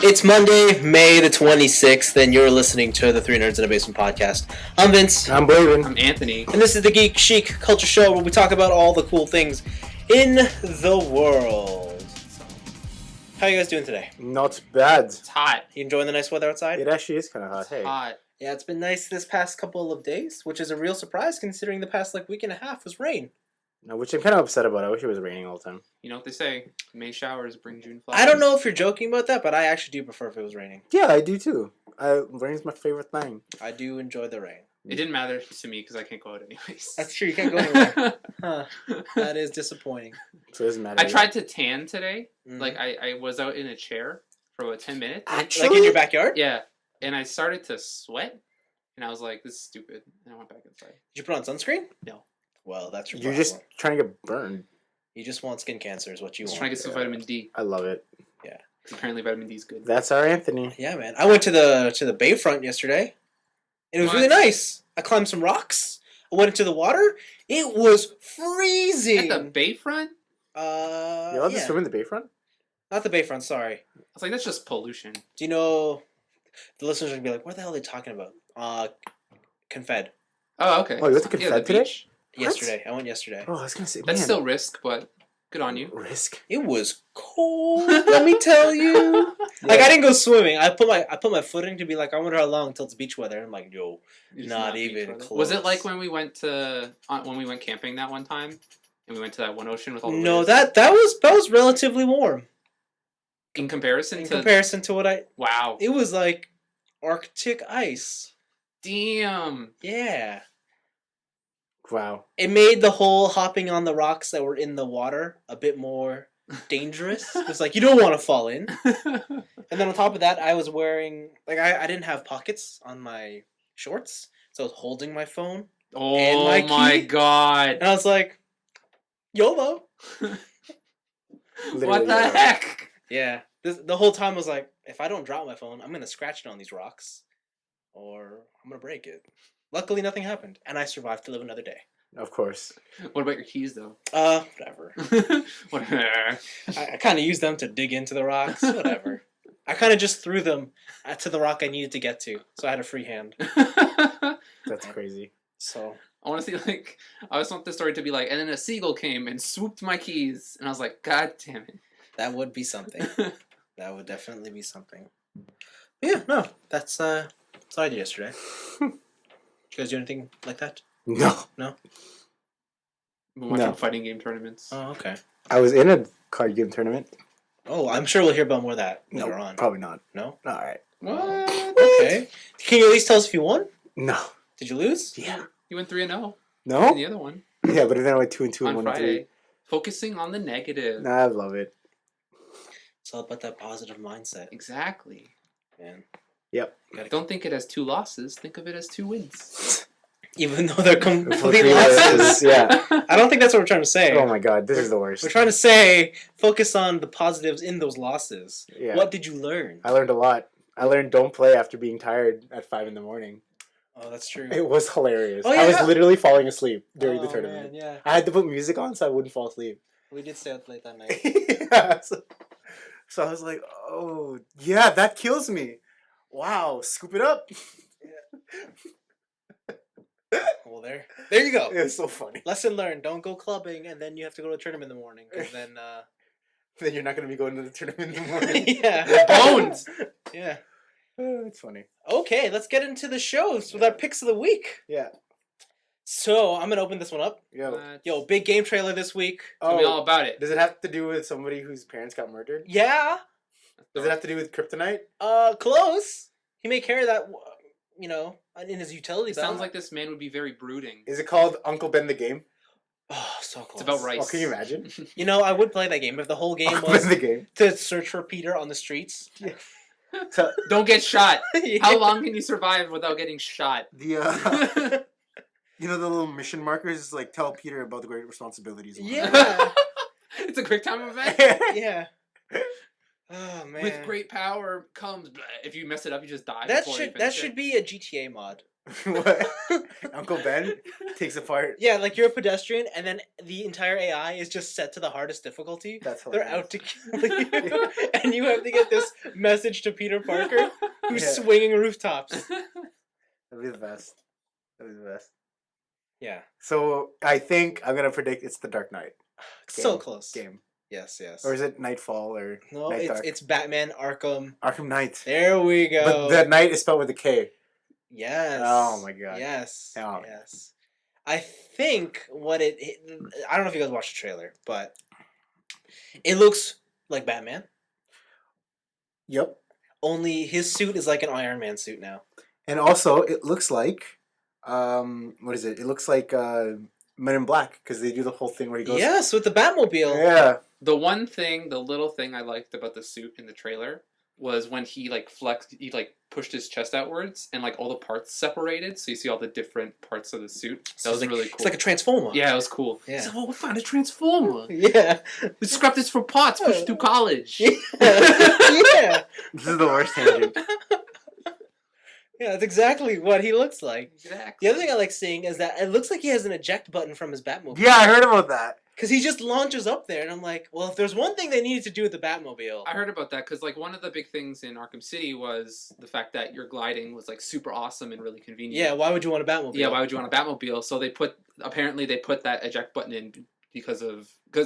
It's Monday, May the 26th, and you're listening to the Three Nerds in a Basement podcast. I'm Vince. I'm Braven. I'm Anthony. And this is the Geek Chic Culture Show where we talk about all the cool things in the world. How are you guys doing today? Not bad. It's hot. You enjoying the nice weather outside? It actually is kind of hot. It's Hey. hot. Yeah, it's been nice this past couple of days, which is a real surprise considering the past week and a half was rain. No, which I'm kind of upset about. I wish it was raining all the time. You know what they say? May showers bring June flowers. I don't know if you're joking about that, but I actually do prefer if it was raining. Yeah, I do too. Rain's my favorite thing. I do enjoy the rain. It didn't matter to me because I can't go out anyways. That's true, you can't go anywhere. Huh. That is disappointing. So it doesn't matter. I tried to tan today. Mm. Like, I was out in a chair for about 10 minutes. Actually? Like in your backyard? Yeah. And I started to sweat. And I was like, this is stupid. And I went back inside. Did you put on sunscreen? No. Well, that's your You're problem. just trying to get burned. You just want skin cancer is what you Just want. trying to get some vitamin D. I love it. Because apparently vitamin D is good. That's our Anthony. Yeah, man. I went to the bayfront yesterday. And it was What? really nice. I climbed some rocks. I went into the water. It was freezing. At the bayfront? You allowed to yeah. swim in the bayfront? Not the bayfront, sorry. I was like, that's just pollution. Do you know... The listeners are going to be like, what the hell are they talking about? Confed. Oh, okay. Oh, you went to Yeah, Confed the today? beach. Yesterday. I went yesterday. Oh, I was going to say, That's man, still risk, but good on you. risk. It was cold, let me tell you. Like, I didn't go swimming. I put my foot in to be like, I wonder how long until it's beach weather. I'm like, yo, It's not beach even weather. close. Was it like when we went camping that one time, and we went to that one ocean with all the No, waves? that was relatively warm in comparison in to comparison to what wow, it was like Arctic ice. damn. Yeah. Wow. It made the whole hopping on the rocks that were in the water a bit more dangerous. It's like you don't want to fall in. And then on top of that, I was wearing I didn't have pockets on my shorts, so I was holding my phone, Oh And my key. god! and I was like, YOLO. Literally, What the yeah. heck? Yeah. The whole time was like, if I don't drop my phone, I'm gonna scratch it on these rocks, or I'm gonna break it. Luckily, nothing happened, and I survived to live another day. Of course. What about your keys though? Whatever. Whatever. I kind of used them to dig into the rocks. Whatever. I kind of just threw them to the rock I needed to get to, so I had a free hand. That's crazy. So I want to see I just want the story to be like, and then a seagull came and swooped my keys, and I was like, God damn that would be something. it. That would definitely be something. Yeah, no, that's what I did yesterday. Did you guys do anything like that? No. No? Been watching No. fighting game tournaments. Oh, okay. I was in a card game tournament. Oh, I'm sure we'll hear about more of that later on. Probably not. No? Alright. What? Okay. Can you at least tell us if you won? No. Did you lose? Yeah. You went 3-0 No? in the other one Yeah, but then I went 2-2 and on 1-3. Friday. Focusing on the negative. Nah, I love it. It's all about that positive mindset, Exactly. man. Yep. Don't think it as 2 losses. Think of it as 2 wins. Even though they're complete Unfortunately, losses. yeah. I don't think that's what we're trying to say. Oh my god, this is the worst. We're trying to say focus on the positives in those losses. Yeah. What did you learn? I learned a lot. I learned don't play after being tired at 5 in the morning. Oh, that's true. It was hilarious. Oh, I was yeah. literally falling asleep during the Oh, tournament. man, yeah. I had to put music on so I wouldn't fall asleep. We did stay up late that night. Yeah, so I was like, oh, yeah, that kills me. Wow, scoop it up. Well, there you go. It's so funny. Lesson learned: don't go clubbing, and then you have to go to a tournament in the morning. Because then, Then you're not going to be going to the tournament in the morning. yeah, Bones! yeah. It's funny. Okay, let's get into the shows with our picks of the week. Yeah. So I'm gonna open this one up. Yo, big game trailer this week. Tell me all about it. Does it have to do with somebody whose parents got murdered? Yeah. Does it have to do with kryptonite? Close. He may carry that, in his utility It belt. sounds like this man would be very brooding. Is it called Uncle Ben the Game? Oh, so close. It's about rice. Oh, can you imagine? I would play that game if the whole game Uncle was Ben the Game. to search for Peter on the streets. So, Don't get shot. Yeah. How long can you survive without getting shot? the the little mission markers like tell Peter about the great responsibilities. Yeah. It's a quick time event. Yeah. Oh man. With great power comes. If you mess it up, you just die. That before you should finish it. be a GTA mod. What? Uncle Ben takes apart. Yeah, like you're a pedestrian, and then the entire AI is just set to the hardest difficulty. That's They're hilarious. out to kill you, and you have to get this message to Peter Parker, who's Yeah. swinging rooftops. That'd be the best. That'd be the best. Yeah, So I think I'm gonna predict it's the Dark Knight so Game. close. game, Yes, yes. or is it Nightfall or No, Night Dark? it's Batman Arkham. Arkham Knight. There we go. But the Knight is spelled with a K. Yes. Oh my God. Yes. Oh. Yes. I think I don't know if you guys watched the trailer, but it looks like Batman. Yep. Only his suit is like an Iron Man suit now. And also, it looks like, what is it? It looks like Men in Black because they do the whole thing where he goes. Yes, with the Batmobile. Yeah. The little thing I liked about the suit in the trailer was when he like flexed, he like pushed his chest outwards and like all the parts separated, so you see all the different parts of the suit. So That was it's like, really cool. It's like a transformer. Yeah, it was cool. Yeah. So we'll find a transformer. Yeah. We scrapped this for parts, pushed through college. Yeah. This is the worst tangent. Yeah, that's exactly what he looks like. Exactly. The other thing I like seeing is that it looks like he has an eject button from his Batmobile. Yeah, I heard about that. Because he just launches up there, and I'm like, well, if there's one thing they needed to do with the Batmobile. I heard about that because like one of the big things in Arkham City was the fact that your gliding was like super awesome and really convenient. Yeah, why would you want a Batmobile? Yeah, why would you want a Batmobile? So they put that eject button in because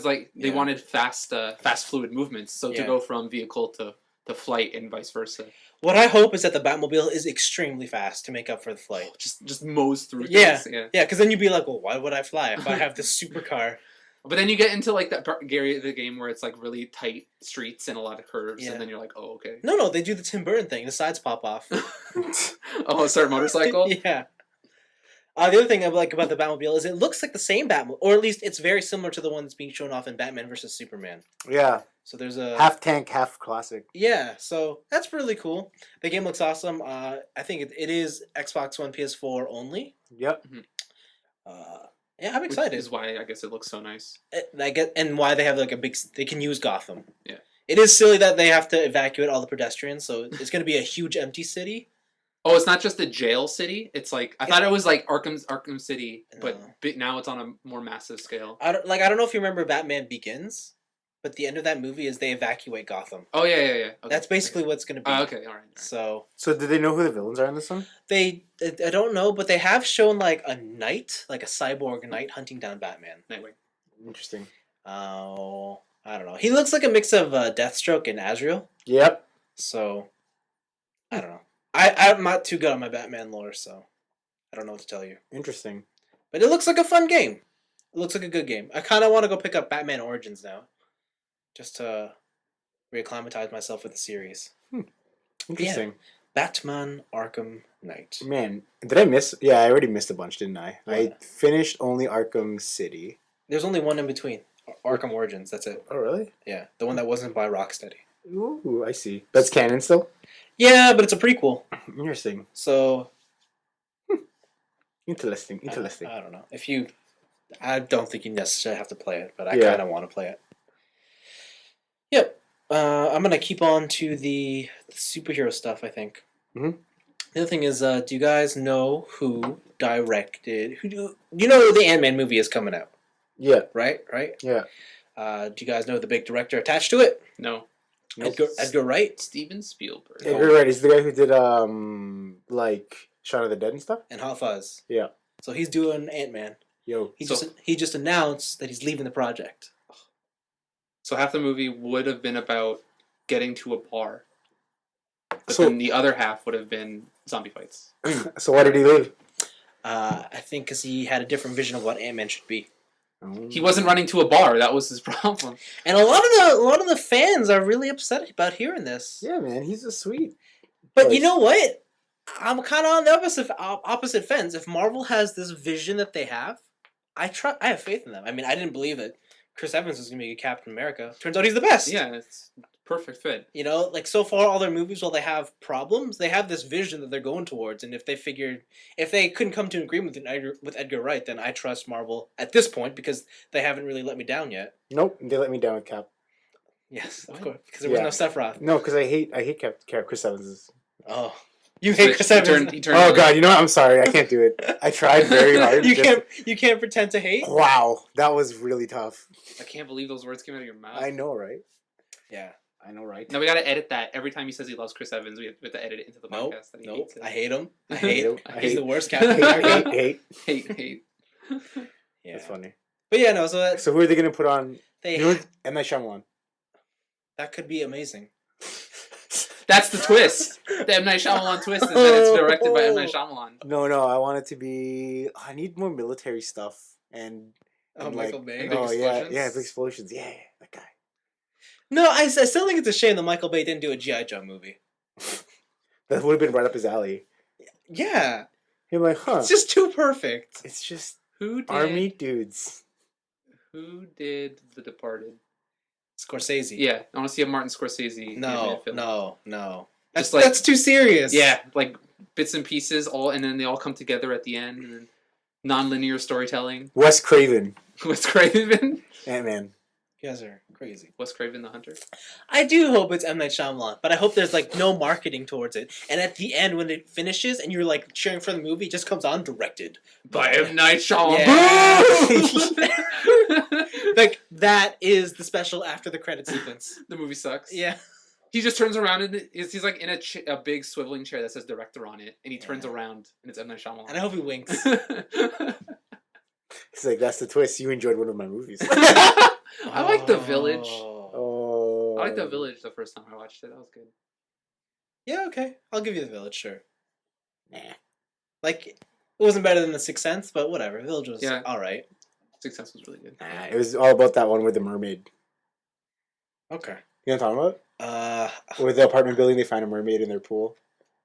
like they Yeah. wanted fast fluid movements. So to Yeah. go from vehicle to flight and vice versa. What I hope is that the Batmobile is extremely fast to make up for the flight. Just mows through Yeah. things. Yeah. Yeah, because then you'd be like, well, why would I fly if I have this supercar? But then you get into like that part, Gary, the game where it's like really tight streets and a lot of curves, Yeah. and then you're like, oh, okay. No, they do the Tim Burton thing. The sides pop off. Oh, start a motorcycle? Yeah. The other thing I like about the Batmobile is it looks like the same Batmobile, or at least it's very similar to the one that's being shown off in Batman vs Superman. Yeah. So there's a Half tank, half classic. Yeah, so that's really cool. The game looks awesome. I think it is Xbox One, PS4 only. Yep. Yeah, I'm excited. Which is why I guess it looks so nice. I get and why they have like they can use Gotham. Yeah. It is silly that they have to evacuate all the pedestrians, so it's going to be a huge empty city. Oh, it's not just a jail city. It's like I thought it was like Arkham City, but No. now it's on a more massive scale. I don't know if you remember Batman Begins, but the end of that movie is they evacuate Gotham. Oh yeah. Okay. That's basically what's going to be. Okay, all right. So So do they know who the villains are in this one? I don't know, but they have shown like a knight, like a cyborg knight hunting down Batman. Anyway, Interesting. Oh, I don't know. He looks like a mix of Deathstroke and Azrael. Yep. So, I don't know. I'm not too good on my Batman lore, so I don't know what to tell you. Interesting. But it looks like a fun game. It looks like a good game. I kind of want to go pick up Batman Origins now, just to reacclimatize myself with the series. Interesting. Batman Arkham Knight. Man, did I miss? Yeah, I already missed a bunch, didn't I? I What? finished only Arkham City. There's only one in between. Arkham Origins. That's it. Oh, really? Yeah, the one that wasn't by Rocksteady. Ooh, I see. That's canon still? Yeah, but it's a prequel. Interesting. So Interesting. Interesting. I don't know. I don't think you necessarily have to play it, but I Yeah. kind of want to play it. Yep. I'm gonna keep on to the superhero stuff. I think. Mhm. The other thing is, do you guys know who directed? You know the Ant-Man movie is coming out, Yeah. right? Yeah. Do you guys know the big director attached to it? no. Nope. Edgar Wright Steven Spielberg. Edgar Wright is the guy who did like Shaun of the Dead and stuff. and Hot Fuzz. Yeah. So he's doing Ant-Man. Yo. He just announced that he's leaving the project. So half the movie would have been about getting to a bar, but So- then the other half would have been zombie fights. So why did he leave? I think because he had a different vision of what Ant-Man should be. He wasn't running to a bar. That was his problem. And a lot of the fans are really upset about hearing this. Yeah, man, he's a sweet. But choice. you know what? I'm kind of on the opposite fence. If Marvel has this vision that they have, I have faith in them. I mean, I didn't believe that Chris Evans was going to be Captain America. Turns out he's the best. Yeah, it's perfect fit. You know, like so far, all their movies, while they have problems, they have this vision that they're going towards. And if they couldn't come to an agreement with Edgar Wright, then I trust Marvel at this point because they haven't really let me down yet. Nope, they let me down with Cap. Yes, of What? course, because there was Yeah. no Sephiroth. No, because I hate Cap. Chris Evans. Oh, You hate Chris Evans. He turned Oh really- god, you know what? I'm sorry, I can't do it. I tried very hard. You can't pretend to hate. Wow, that was really tough. I can't believe those words came out of your mouth. I know, right? Yeah. I know, right? No, we gotta edit that. Every time he says he loves Chris Evans, we have to edit it into the Nope. podcast that he Nope. hates it. I hate him. I hate him. I He's hate- the worst hate, Captain America. hate. Yeah. That's funny. But yeah, no. So that So who are they gonna put on? they You know, M. Night Shyamalan. that could be amazing. That's the twist. The M. Night Shyamalan twist is that it's directed by M. Night Shyamalan. No, I want it to be. I need more military stuff and. Oh, and Michael like, Bay. Big Oh yeah, explosions? big explosions. Yeah, that guy. No, I still think it's a shame that Michael Bay didn't do a G.I. Joe movie. That would have been right up his alley. Yeah. You're like, huh? It's just too perfect. It's just Who did army dudes. Who did The Departed? Scorsese. Yeah, I want to see a Martin Scorsese No, animated film. no. Just That's, like- that's too serious. Yeah, like bits and pieces, and then they all come together at the end, and then non-linear storytelling. Wes Craven. Wes Craven. Ant-Man. You guys are crazy. Wes Craven the Hunter. I do hope it's M. Night Shyamalan, but I hope there's like no marketing towards it. And at the end, when it finishes and you're like cheering for the movie, it just comes on directed By M. Night Shyamalan. Yeah. Like that is the special after the credit sequence. The movie sucks. Yeah. He just turns around and he's like in a big swiveling chair that says director on it, and he turns Yeah. around and it's M. Night Shyamalan. And I hope he winks. He's like, that's the twist. You enjoyed one of my movies. I like The Village. Oh. I like The Village the first time I watched it. That was good. Yeah, okay. I'll give you The Village, sure. Nah. Like, it wasn't better than The Sixth Sense, but whatever. Village was Yeah. alright. Sixth Sense was really good. Nah, it was all about that one with the mermaid. Okay. You know what I'm talking about? With the apartment building, they find a mermaid in their pool,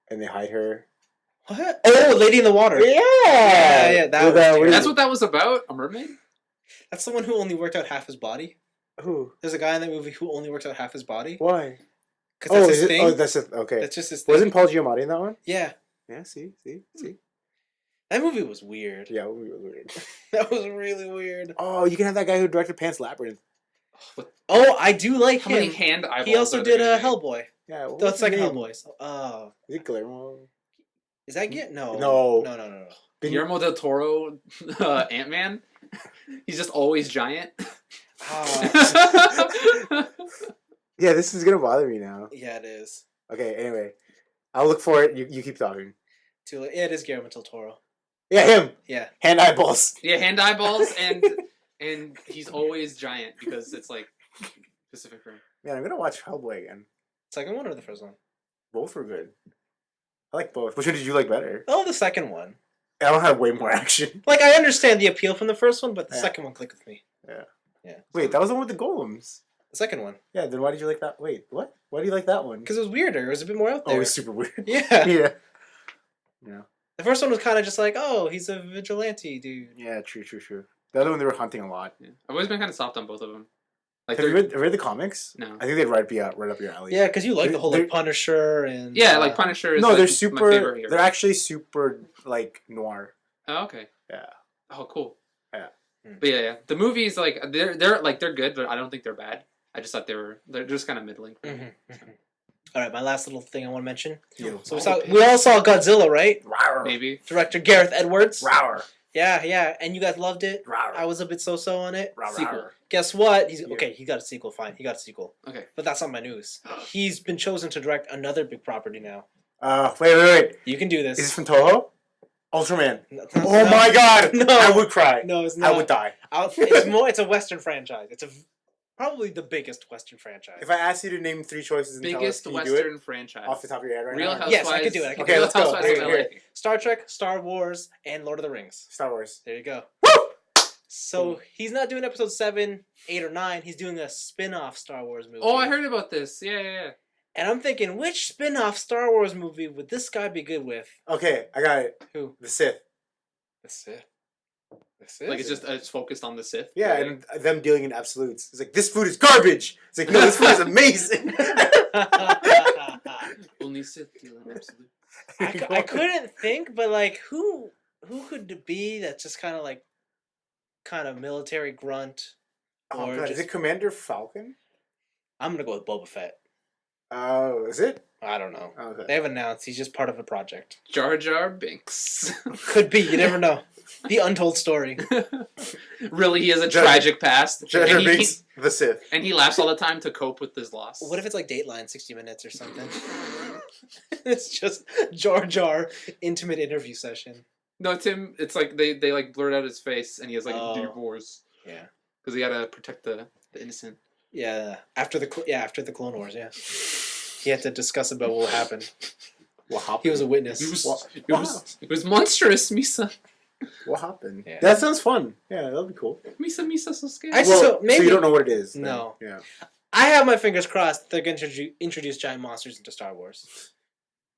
and they hide her. What? Oh, Lady in the Water. Yeah, that was terrible. That's what that was about? A mermaid? That's someone who only worked out half his body. Who? There's a guy in that movie who only works out half his body. Why? Because that's his is it? thing. Oh, that's it. Okay. That's just his thing. Wasn't Paul Giamatti in that one? Yeah. Yeah. See. That movie was weird. Yeah, we were weird. That was really weird. Oh, you can have that guy who directed Pan's Labyrinth. Oh, I do like How him. many hand eyeballs He also are there did gonna be? Hellboy. Yeah. what The was his second name? Hellboy. Oh. Is it Guillermo? Is that get? No. No. No. Guillermo del Toro, Ant-Man? He's just always giant. Ah. Yeah, this is gonna bother me now. Yeah, it is. Okay. Anyway, I'll look for it. You keep talking. Too late. Yeah, it is Guillermo del Toro. Yeah, him. Yeah. Hand eyeballs. Yeah, hand eyeballs, and he's always giant because it's like Pacific Rim. Man, I'm gonna watch Hellboy again. Second one or the first one? Both were good. I like both. Which one did you like better? Oh, the second one. That one had way more action. Like, I understand the appeal from the first one, but the Yeah. second one clicked with me. Wait, that was the one with the golems. The second one. Yeah, then why did you like that? Wait, what? Why do you like that one? Because it was weirder. It was a bit more out Oh, there. it was super weird. Yeah. Yeah. The first one was kind of just like, oh, he's a vigilante dude. Yeah, true. The other one, they were hunting a lot. Yeah. I've always been kind of soft on both of them. Like Have you they're read the comics? No. I think they'd right up your alley. Yeah, because you like the whole like They're- Punisher and yeah, like Punisher is No, like, they're my super. favorite hero. They're actually super like noir. Oh, okay. Yeah. Oh, cool. Yeah. But yeah. The movies like they're good, but I don't think they're bad. I just thought they're just kind of middling. All right, my last little thing I want to mention. Yeah. So we all saw Godzilla, right? Rawr. Maybe. Director Garreth Edwards. Rawr. Yeah, and you guys loved it. Rawr. I was a bit so-so on it. Rawr, Sequel. rawr. Guess what? Yeah. Okay, he got a sequel. Fine, he got a sequel. Okay. But that's not my news. He's been chosen to direct another big property now. Wait. You can do this. Is this from Toho? Ultraman. No, Oh my god! No. I would cry. No, it's not. I would die. It's a Western franchise. It's probably the biggest Western franchise. If I asked you to name 3 choices in Biggest can you do it? Western franchise. Off the top of your head right Real now? Housewives. Yes, I could do it. Okay, Real let's go. Housewives of Here. LA. Star Trek, Star Wars, and Lord of the Rings. Star Wars. There you go. So he's not doing episode 7, 8, or 9. He's doing a spin-off Star Wars movie. Oh, I heard about this. Yeah. And I'm thinking, which spin-off Star Wars movie would this guy be good with? Okay, I got it. Who? The Sith. The Sith. The Sith? Like it's focused on the Sith. Yeah, and them dealing in absolutes. It's like, this food is garbage! It's like, no, this food is amazing! Only Sith deal in absolute. I couldn't think, but like, who could it be that's just kind of military grunt? Oh Or god, is just- it Commander Falcon? I'm gonna go with Boba Fett. Oh, is it? I don't know. Okay. They have announced he's just part of a project. Jar Jar Binks. Could be. You never know. The untold story. Really, he has a Jar- tragic past. Jar Jar and Binks, the Sith. and he laughs all the time to cope with his loss. What if it's like Dateline 60 Minutes or something? It's just Jar Jar intimate interview session. No, Tim, it's like they like blurred out his face and he has like Oh. a deep voice. Yeah. Because he had to protect the innocent. Yeah. After the Clone Wars, yeah. He had to discuss about what happened. What happened? He was a witness. It was monstrous, Misa. What happened? Yeah. That sounds fun. Yeah, that'll be cool. Misa, so scared. I- Well, So, maybe- you don't know what it is. then. No. Yeah. I have my fingers crossed they're going to introduce giant monsters into Star Wars.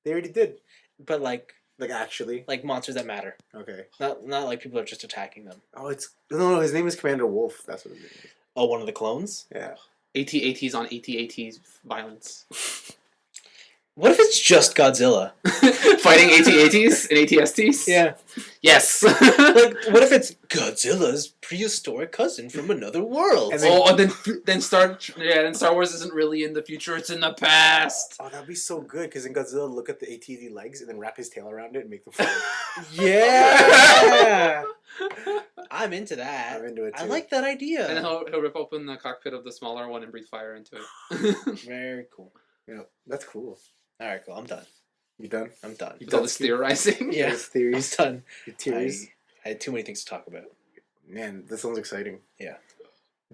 They already did. But like Actually. monsters that matter. Okay. Not like people are just attacking them. Oh, it's no. His name is Commander Wolf. That's what it is. Oh, one of the clones? Yeah. AT-ATs on AT-ATs violence. What if it's just Godzilla? Fighting AT-ATs and AT-STs? Yeah. Yes. Like, what if it's Godzilla's prehistoric cousin from another world? And then- Oh, and then Star Wars isn't really in the future; it's in the past. Oh, that'd be so good because then Godzilla would look at the ATV legs and then wrap his tail around it and make them fly. Yeah! I'm into that. I'm into it too. I like that idea. And then he'll rip open the cockpit of the smaller one and breathe fire into it. Very cool. Yeah, that's cool. Alright, cool. I'm done. You done? I'm done. You With all this theorizing. Yeah. Those I'm theories. done. Your theories. I had too many things to talk about. Man, that sounds exciting. Yeah.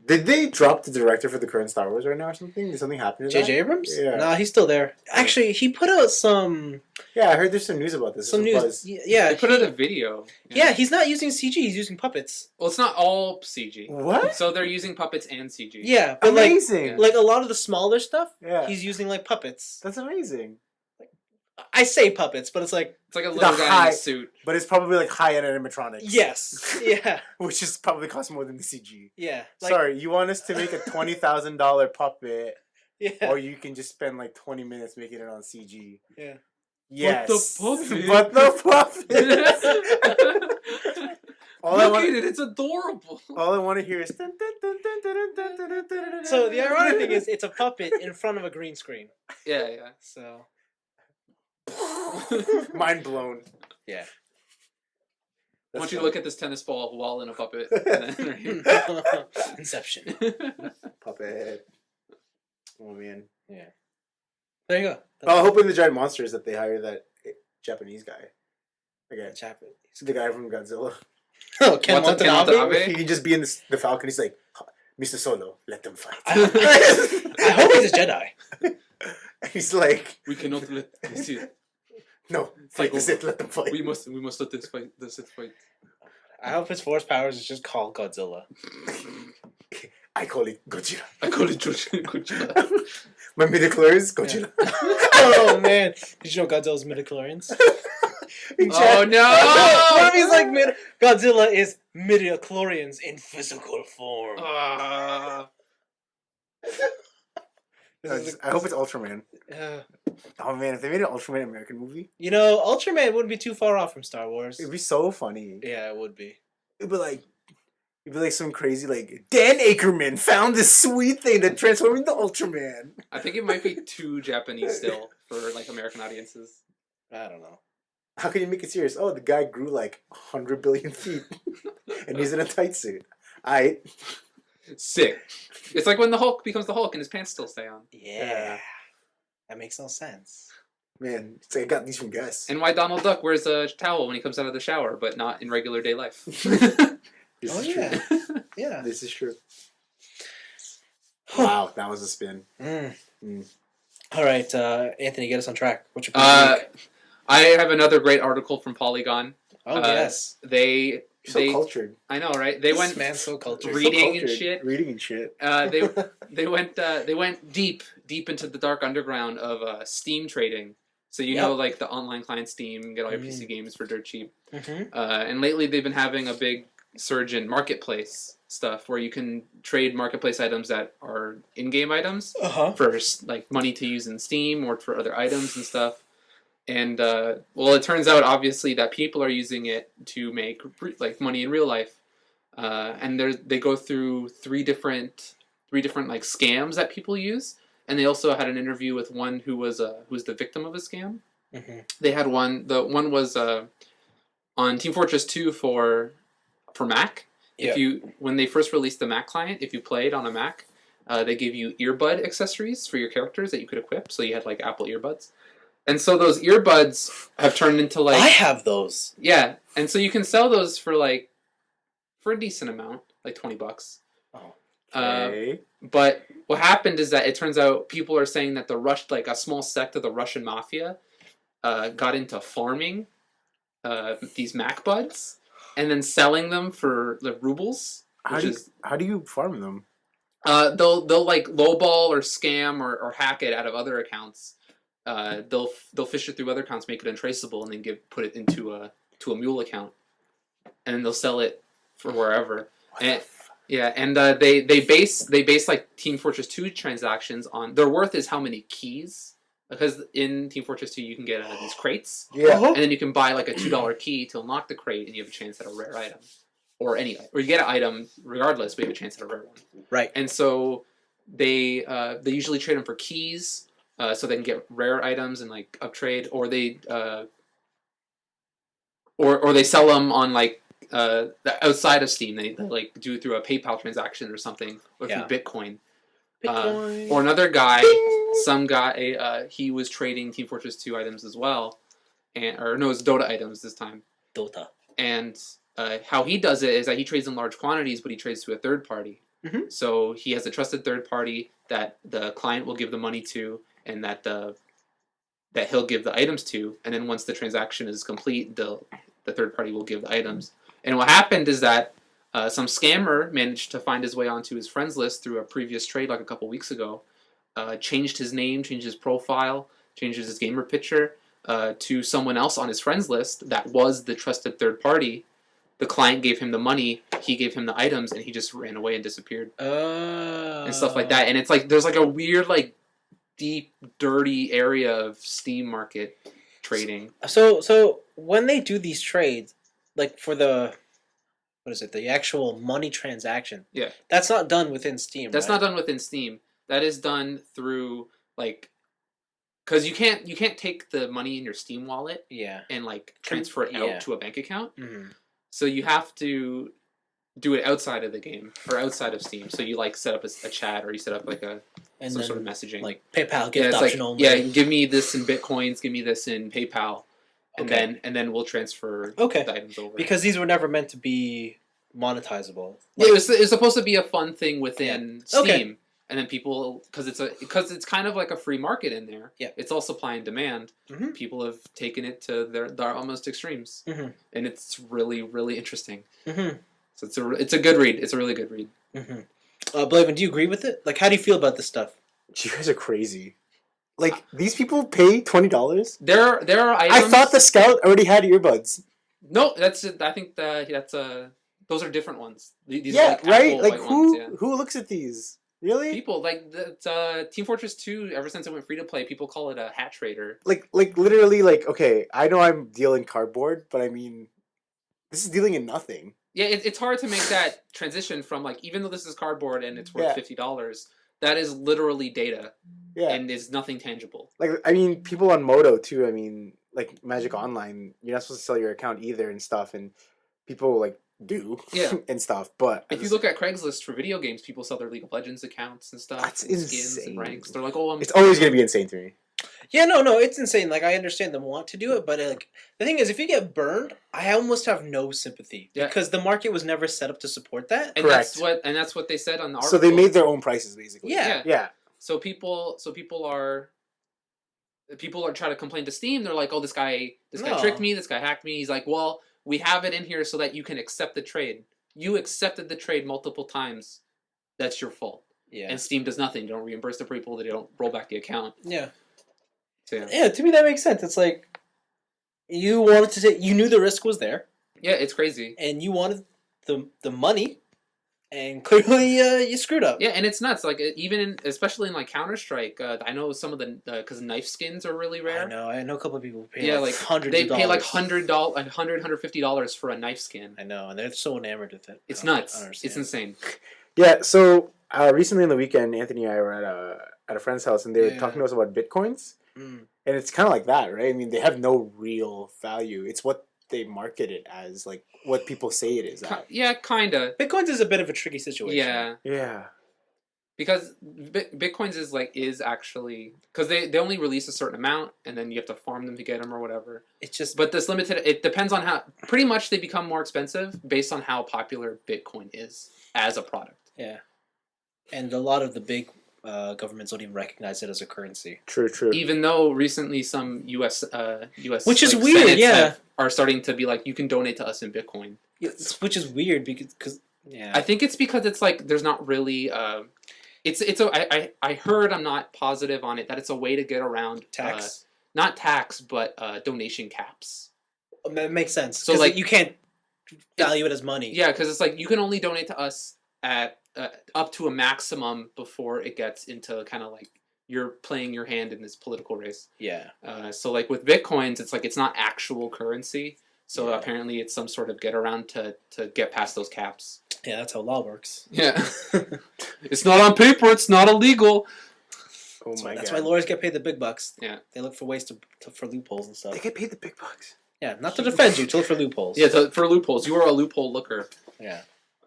Did they drop the director for the current Star Wars right now or something? Did something happen to that? J.J. Abrams? Yeah. No, he's still there. Actually, he put out some Yeah, I heard there's some news about this. news. Buzz. Yeah, They put out a video. yeah, he's not using CG. He's using puppets. Well, it's not all CG. What? So they're using puppets and CG. Yeah, but Amazing. like a lot of the smaller stuff, Yeah. he's using like puppets. That's amazing. I say puppets, but it's like It's like a little guy in high- a suit. But it's probably like high-end animatronics. yes, yeah, Which is probably cost more than the CG. yeah. Like, Sorry, you want us to make a $20,000 puppet, yeah. or you can just spend like 20 minutes making it on CG. Yeah. Yes. puppet- But the puppet. all I Look want. at it, it's adorable. All I want to hear is. So the ironic thing is, it's a puppet in front of a green screen. Yeah, yeah. So Mind blown. yeah. I want you to funny. look at this tennis ball while in a puppet. And then, Inception. Puppet. Oh man. There you go. Well, hoping the giant monsters that they hire that Japanese guy. Again, Japanese. the guy from Godzilla. Oh, Ken What's up, Ken Watanabe? Watanabe? He can just be in the Falcon. He's like, Mr. Solo, let them fight. I hope he's a Jedi. He's like, we cannot let this it. no, fight the Sith, let them fight. We must let this fight. This fight. I hope his force powers is just called Godzilla. I call it Godzilla. I call it Godzilla. My midichlorians, Godzilla. Oh man! Did you know Godzilla's midichlorians? Oh no! What if he's like Godzilla is midichlorians in physical form? I hope it's Ultraman. Uh, Oh man, if they made an Ultraman American movie, you know, Ultraman wouldn't be too far off from Star Wars. it'd be so funny. Yeah, it would be. It'd be like some crazy like Dan Ackerman found this sweet thing that transformed into Ultraman. I think it might be too Japanese still for like American audiences. I don't know. How can you make it serious? Oh, the guy grew like 100 billion feet, and he's in a tight suit. Sick. It's like when the Hulk becomes the Hulk and his pants still stay on. Yeah. That makes no sense. Man, it's like I got these from Gus. And why Donald Duck wears a towel when he comes out of the shower, but not in regular day life. This Oh is yeah. true. Yeah. This is true. Wow, that was a spin. All right, Anthony, get us on track. What's your I have another great article from Polygon. Oh yes. They So cultured. I know, right? They This went man's so cultured. Reading and shit. Reading and shit. They went deep into the dark underground of Steam trading. So you know, like the online client Steam, get all your PC games for dirt cheap. Mm-hmm. And lately they've been having a big surge in marketplace stuff where you can trade marketplace items that are in-game items for like money to use in Steam or for other items and stuff. And well, it turns out obviously that people are using it to make like money in real life. And they go through three different like scams that people use. and they also had an interview with one who was the victim of a scam. Mm-hmm. They had one. The one was on Team Fortress 2 for Mac. Yep. When they first released the Mac client, if you played on a Mac, they gave you earbud accessories for your characters that you could equip. So you had like Apple earbuds, and so those earbuds have turned into like I have those. Yeah, and so you can sell those for a decent amount, like $20. Oh, Okay. But what happened is that it turns out people are saying that a small sect of the Russian mafia, got into farming these Mac buds and then selling them for the rubles. How do you farm them? They'll like lowball or scam or hack it out of other accounts. They'll fish it through other accounts, make it untraceable, and then put it into a mule account, and then they'll sell it for wherever. And they base like Team Fortress 2 transactions on their worth is how many keys, because in Team Fortress 2 you can get these crates, and then you can buy like a $2 key to unlock the crate, and you have a chance at a rare item, or you get an item regardless, but you have a chance at a rare one. Right. And so they usually trade them for keys, so they can get rare items and like uptrade, or they sell them on like outside of Steam. They like do it through a PayPal transaction or something, or through Bitcoin. Or another guy, some guy, he was trading Team Fortress 2 items as well, it's Dota items this time. Dota. And how he does it is that he trades in large quantities, but he trades to a third party. Mm-hmm. So he has a trusted third party that the client will give the money to, and that he'll give the items to, and then once the transaction is complete, the third party will give the items. And what happened is that some scammer managed to find his way onto his friends list through a previous trade like a couple weeks ago, changed his name, changed his profile, changed his gamer picture to someone else on his friends list that was the trusted third party. The client gave him the money, he gave him the items, and he just ran away and disappeared. And stuff like that. And it's like there's like a weird like deep, dirty area of Steam market trading. So when they do these trades, like for the actual money transaction. Yeah. That's not done within Steam. That's right? not done within Steam. That is done through like, because you can't take the money in your Steam wallet. Yeah. And like transfer it out to a bank account. Mm-hmm. So you have to do it outside of the game or outside of Steam. So you like set up a chat, or you set up like some sort of messaging, like PayPal gift option only. Yeah, give me this in Bitcoins, give me this in PayPal, and then we'll transfer the items over. Because these were never meant to be monetizable. Like, it was supposed to be a fun thing within Steam, and then people, because it's kind of like a free market in there. Yeah, it's all supply and demand. Mm-hmm. People have taken it to their almost extremes, mm-hmm. and it's really, really interesting. Mm-hmm. So it's a good read. It's a really good read. Mm-hmm. Blaven, do you agree with it? Like, how do you feel about this stuff? You guys are crazy. Like, these people pay $20? There are items. I thought the Scout already had earbuds. No, I think those are different ones. These yeah, are like right? Like, who who looks at these? Really? People, like, Team Fortress 2, ever since it went free to play, people call it a hat trader. Like literally, like, okay, I know I'm dealing cardboard, but I mean, this is dealing in nothing. Yeah, it's hard to make that transition from, like, even though this is cardboard and it's worth $50, that is literally data. Yeah. And is nothing tangible. Like, I mean, people on Moto, too, I mean, like, Magic Online, you're not supposed to sell your account either and stuff, and people, like, do and stuff, but... If you look at Craigslist for video games, people sell their League of Legends accounts and stuff. That's and insane. Skins and ranks. They're like, oh, it's always going to be insane to me. Yeah, no, it's insane. Like, I understand them want to do it, but like the thing is, if you get burned, I almost have no sympathy because the market was never set up to support that. And correct. That's what they said on the article. So they made their own prices, basically. Yeah. So people are trying to complain to Steam. They're like, oh, this guy tricked me. This guy hacked me. He's like, well, we have it in here so that you can accept the trade. You accepted the trade multiple times. That's your fault. Yeah. And Steam does nothing. They don't reimburse the people. They don't roll back the account. Yeah. So, yeah, to me that makes sense. It's like you wanted to take. You knew the risk was there. Yeah, it's crazy. And you wanted the money, and clearly you screwed up. Yeah, and it's nuts. Like especially in like Counter-Strike, I know some of the because knife skins are really rare. I know a couple of people who pay $100. They pay like $150 for a knife skin. I know, and they're so enamored with it. It's nuts. It's insane. Yeah. So recently on the weekend, Anthony and I were at at a friend's house, and they were talking to us about Bitcoins. And it's kind of like that, right? I mean, they have no real value. It's what they market it as, like what people say it is at. Yeah, kind of. Bitcoins is a bit of a tricky situation. Yeah. Yeah. Because Bitcoins is actually... Because they only release a certain amount, and then you have to farm them to get them or whatever. It's just... But this limited... It depends on how... Pretty much they become more expensive based on how popular Bitcoin is as a product. Yeah. And a lot of the big governments don't even recognize it as a currency. True. Even though recently some U.S. Which is weird, are starting to be like, you can donate to us in Bitcoin. Which is weird because yeah. I think it's because it's like there's not really... I heard, I'm not positive on it, that it's a way to get around... Tax? Not tax, but donation caps. That makes sense. So like you can't value it as money. Yeah, because it's like you can only donate to us at up to a maximum before it gets into kind of like you're playing your hand in this political race. Yeah. So like with Bitcoins, it's like it's not actual currency. So apparently it's some sort of get around to get past those caps. Yeah, that's how law works. Yeah. It's not on paper. It's not illegal. Oh my god. That's why lawyers get paid the big bucks. Yeah. They look for ways for loopholes and stuff. They get paid the big bucks. Yeah, not to defend you, to look for loopholes. Yeah, for loopholes. You are a loophole looker. Yeah.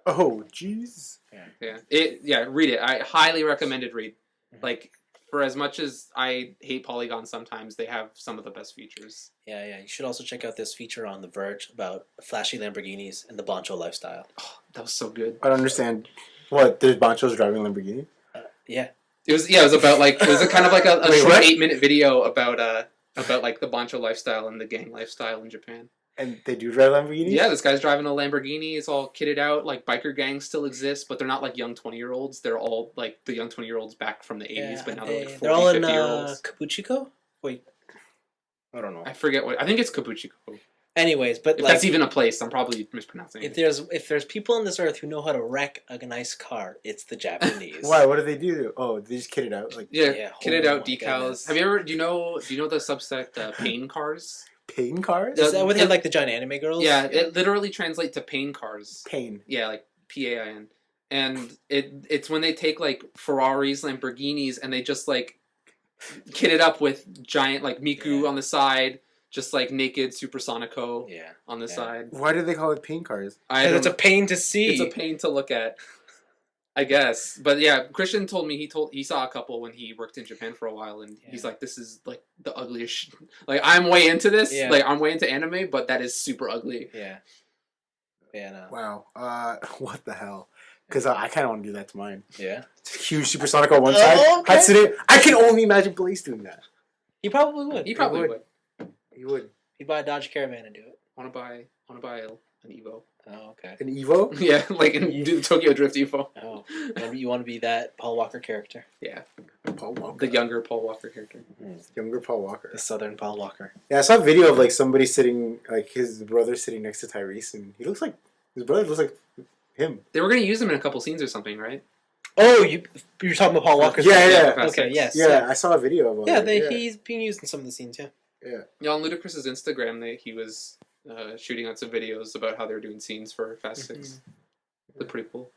Oh, jeez. Yeah. Read it. I highly recommend it. Read. Like, for as much as I hate polygons sometimes, they have some of the best features. Yeah. You should also check out this feature on The Verge about flashy Lamborghinis and the Bancho lifestyle. Oh, that was so good. I don't understand. What? There's Banchos driving Lamborghini? Yeah. It was about like it was kind of like a short 8-minute video about like the Bancho lifestyle and the gang lifestyle in Japan. And they do drive Lamborghinis? Yeah, this guy's driving a Lamborghini. It's all kitted out. Like, biker gangs still exist, but they're not like young 20-year-olds. They're all like the young 20-year-olds back from the 80s, but now they're like 40, they're all in 50-year-olds. Capuchico? Wait. I don't know. I forget what... I think it's Capuchico. Anyways, but if that's even a place, I'm probably mispronouncing it. If there's people on this earth who know how to wreck a nice car, it's the Japanese. Why? What do they do? Oh, they just kit it out? Like kitted out decals. Goodness. Do you know the subset Pain Cars? Pain cars? Is that what they have, like the giant anime girls? Yeah, it literally translates to pain cars. Pain. Yeah, like PAIN. And it's when they take like Ferraris, Lamborghinis, and they just like kit it up with giant like Miku on the side, just like naked Supersonico on the side. Why do they call it pain cars? Because it's a pain to see. It's a pain to look at. I guess, but yeah, Christian told me he saw a couple when he worked in Japan for a while, and he's like, "This is like the ugliest." Like, I'm way into this. Yeah. Like, I'm way into anime, but that is super ugly. Yeah. Yeah. No. Wow. What the hell? Because I kind of want to do that to mine. Yeah. It's a huge Supersonic on one side. Okay. I can only imagine Blaze doing that. He probably would. He probably would. He would. He'd buy a Dodge Caravan and do it. Want to buy an Evo. Oh, okay. An Evo? Yeah, like in Tokyo Drift Evo. Oh, you want to be that Paul Walker character? Yeah. Paul Walker. The younger Paul Walker character. Younger Paul Walker. The Southern Paul Walker. Yeah, I saw a video of like somebody sitting, like his brother sitting next to Tyrese, and his brother looks like him. They were going to use him in a couple scenes or something, right? Oh, you're talking about Paul Walker? Yeah. Okay, yes. Yeah, I saw a video of it. He's being used in some of the scenes, Yeah, on Ludacris's Instagram, he was shooting out some videos about how they were doing scenes for Fast 6. They're pretty cool.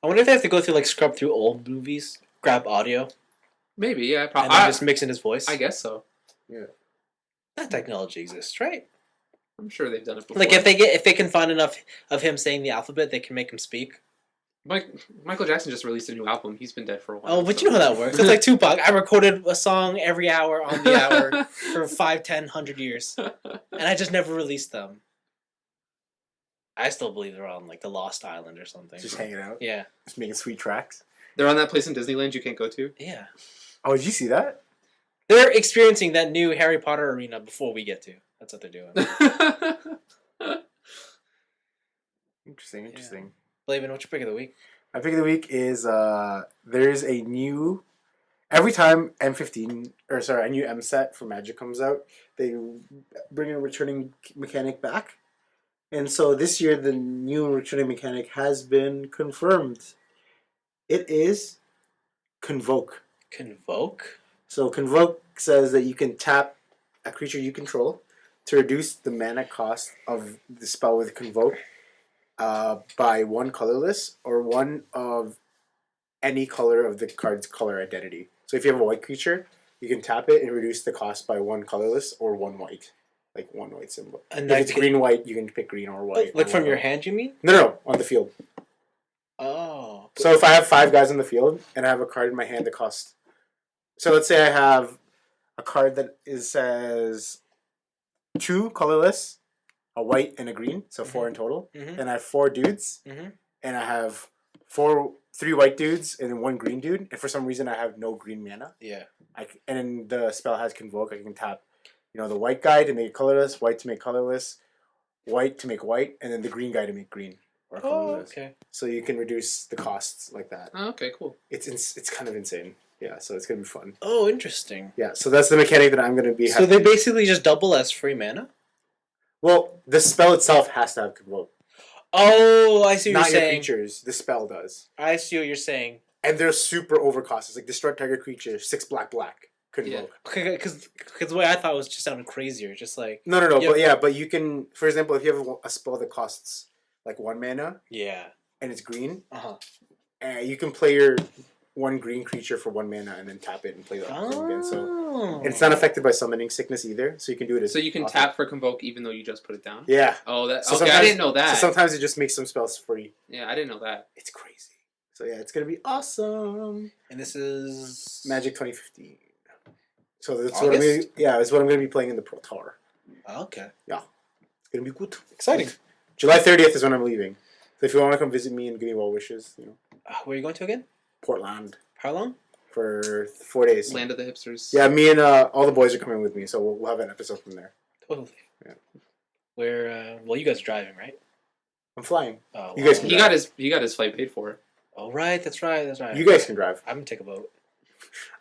I wonder if they have to go through, like, scrub through old movies, grab audio. Maybe, yeah. Probably. And then just mix in his voice. I guess so. Yeah. That technology exists, right? I'm sure they've done it before. Like, if they can find enough of him saying the alphabet, they can make him speak. Michael Jackson just released a new album. He's been dead for a while. Oh, but you know how that works. It's like Tupac. I recorded a song every hour on the hour for 5, 10, 100 years. And I just never released them. I still believe they're on, like, the Lost Island or something. Just hanging out? Yeah. Just making sweet tracks? They're on that place in Disneyland you can't go to? Yeah. Oh, did you see that? They're experiencing that new Harry Potter arena before we get to. That's what they're doing. Interesting. Yeah. Blavin, what's your pick of the week? My pick of the week is there's a new... Every time a new M set for Magic comes out, they bring a returning mechanic back. And so this year, the new returning mechanic has been confirmed. It is Convoke. Convoke? So Convoke says that you can tap a creature you control to reduce the mana cost of the spell with Convoke by one colorless or one of any color of the card's color identity. So if you have a white creature, you can tap it and reduce the cost by one colorless or one white. Like one white symbol. And if it's green-white, you can pick green or white. Like from your hand, you mean? No, on the field. Oh. So if I have 5 guys on the field and I have a card in my hand that costs... So let's say I have a card that says 2 colorless, a white, and a green. So 4 in total. Mm-hmm. And I have 4 dudes. Mm-hmm. And I have 3 white dudes and then 1 green dude. And for some reason, I have no green mana. Yeah. And then the spell has Convoke. I can tap, the white guy to make it colorless, white to make colorless, white to make white, and then the green guy to make green or colorless. Okay. So you can reduce the costs like that. Oh, okay, cool. It's kind of insane. Yeah, so it's gonna be fun. Oh, interesting. Yeah, so that's the mechanic that I'm gonna be. So they basically just double as free mana. Well, the spell itself has to have Convoke. Oh, I see what Not you're your saying. creatures. The spell does. I see what you're saying. And they're super overcost. It's like destroy target creature, 6 black. Convoke. Yeah. Okay, because the way I thought it was just sounded crazier. Just like No. But you can, for example, if you have a spell that costs like 1 mana. Yeah. And it's green. Uh-huh. You can play your 1 green creature for 1 mana and then tap it and play that thing again. So it's not affected by summoning sickness either. So you can do it. So you can tap for Convoke even though you just put it down. Yeah. Oh, that. So okay, I didn't know that. So sometimes it just makes some spells free. Yeah, I didn't know that. It's crazy. So yeah, it's gonna be awesome. And this is Magic 2015. So that's August? what I'm gonna. Yeah, that's what I'm gonna be playing in the Pro Tour. Okay. Yeah, it's gonna be good. Exciting. July 30th is when I'm leaving. So if you want to come visit me and give me well wishes, Where are you going to again? Portland How long? for 4 days. Land of the hipsters. Yeah, me and all the boys are coming with me, so we'll have an episode from there. Totally. Yeah. Where? Well, you guys are driving, right? I'm flying. Oh, You guys He got his flight paid for. Oh, right. That's right. That's right. You guys can drive. I'm gonna take a boat.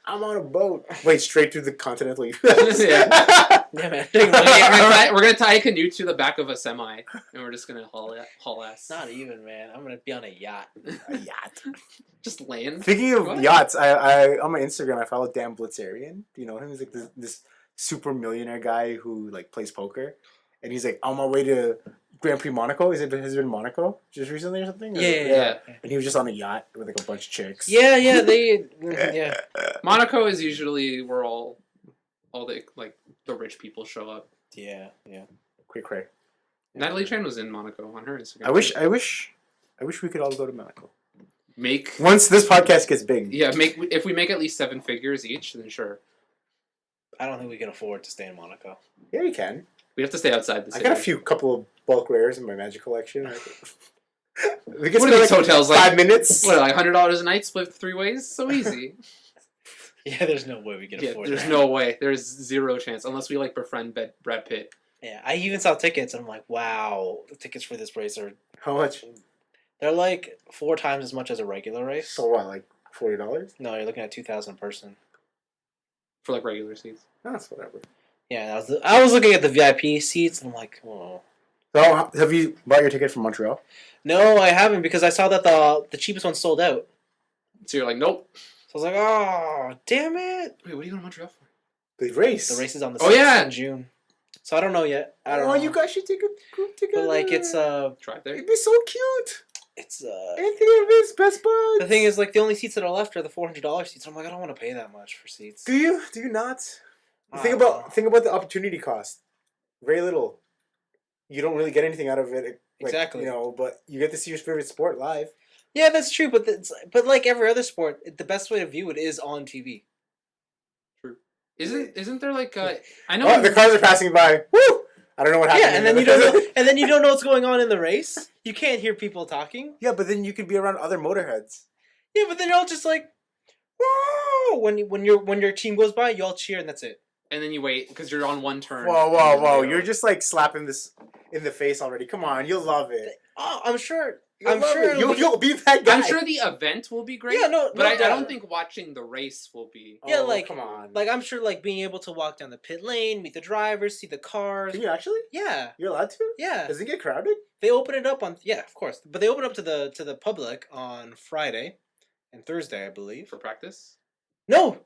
I'm on a boat. Wait, straight through the continental U.S. Yeah. Yeah, man. We're gonna tie a canoe to the back of a semi, and we're just gonna haul ass. Not even, man. I'm gonna be on a yacht. A yacht. Just land. Speaking of yachts, I on my Instagram I follow Dan Blitzerian. Do you know him? He's like this super millionaire guy who like plays poker, and he's like on my way to Grand Prix Monaco. Has it been Monaco just recently or something? Yeah. And he was just on a yacht with like a bunch of chicks. Yeah. Yeah. Monaco is usually where all the the rich people show up. Yeah. Quick cray. Natalie Tran was in Monaco on her Instagram. I wish we could all go to Monaco. Make Once this podcast gets big. Yeah, if we make at least 7 figures each, then sure. I don't think we can afford to stay in Monaco. Yeah, you can. We have to stay outside the city. I got a couple of bulk rares in my Magic collection. We What are these spend hotels 5 minutes. What, like $100 a night split 3 ways? So easy. Yeah, there's no way we can afford There's that. no way. There's zero chance unless we befriend Brad Pitt. Yeah, I even saw tickets and I'm like, wow, the tickets for this race are How much? they're like 4 times as much as a regular race. So what, like $40? No, you're looking at 2,000 a person. For regular seats. That's whatever. Yeah, I was looking at the VIP seats and I'm like, oh. So have you bought your ticket from Montreal? No, I haven't because I saw that the cheapest one sold out. So you're like, nope. So I was like, oh, damn it. Wait, what are you going to Montreal for? The race. The race is on the 6th in June. So I don't know yet. I don't know. You guys should take a group together. But like it's Drive there. It'd be so cute. it's Anthony and Vince, best buds. the thing is like the only seats that are left are the $400 seats. I'm like, I don't want to pay that much for seats. Do you not? I Think don't know. about the opportunity cost. Very little. You don't really get anything out of it. Exactly. But you get to see your favorite sport live. Yeah, that's true, but like every other sport, the best way to view it is on TV. True. Isn't there like I know Oh, the cars are passing by. Woo! I don't know what happened. Yeah, and then you don't know what's going on in the race. You can't hear people talking. Yeah, but then you could be around other motorheads. Yeah, but then you're all just like, whoa! When your team goes by, you all cheer and that's it. and then you wait because you're on one turn. Whoa! You're just like slapping this in the face already. Come on, you'll love it. Oh, I'm sure. You'll be that guy. I'm sure the event will be great. Yeah, no, but I doubt. don't think watching the race will be. Yeah, like come on. Like I'm sure, like being able to walk down the pit lane, meet the drivers, see the cars. Can you actually? Yeah. You're allowed to? Yeah. Does it get crowded? They open it up on of course, but they open up to the public on Friday and Thursday, I believe. For practice? No,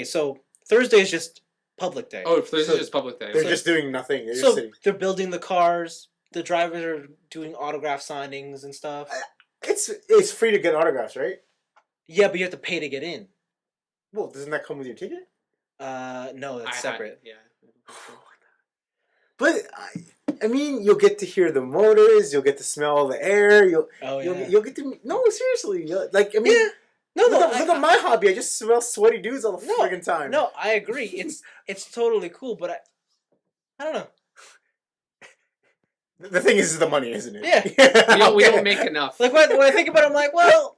so Thursday is just public day. Oh, Thursday's just public day. They're just doing nothing. They're just So sitting. they're building the cars. The drivers are doing autograph signings and stuff. It's free to get autographs, right? Yeah, but you have to pay to get in. Well, doesn't that come with your ticket? No, that's separate. Yeah. But I mean, you'll get to hear the motors. You'll get to smell the air. You'll get to no, seriously. Like I mean, yeah. No, look at my hobby. I just smell sweaty dudes all the friggin' time. No, I agree. It's totally cool, but I don't know. The thing is the money, isn't it? Yeah. we don't make enough. Like when I think about it, I'm like, well,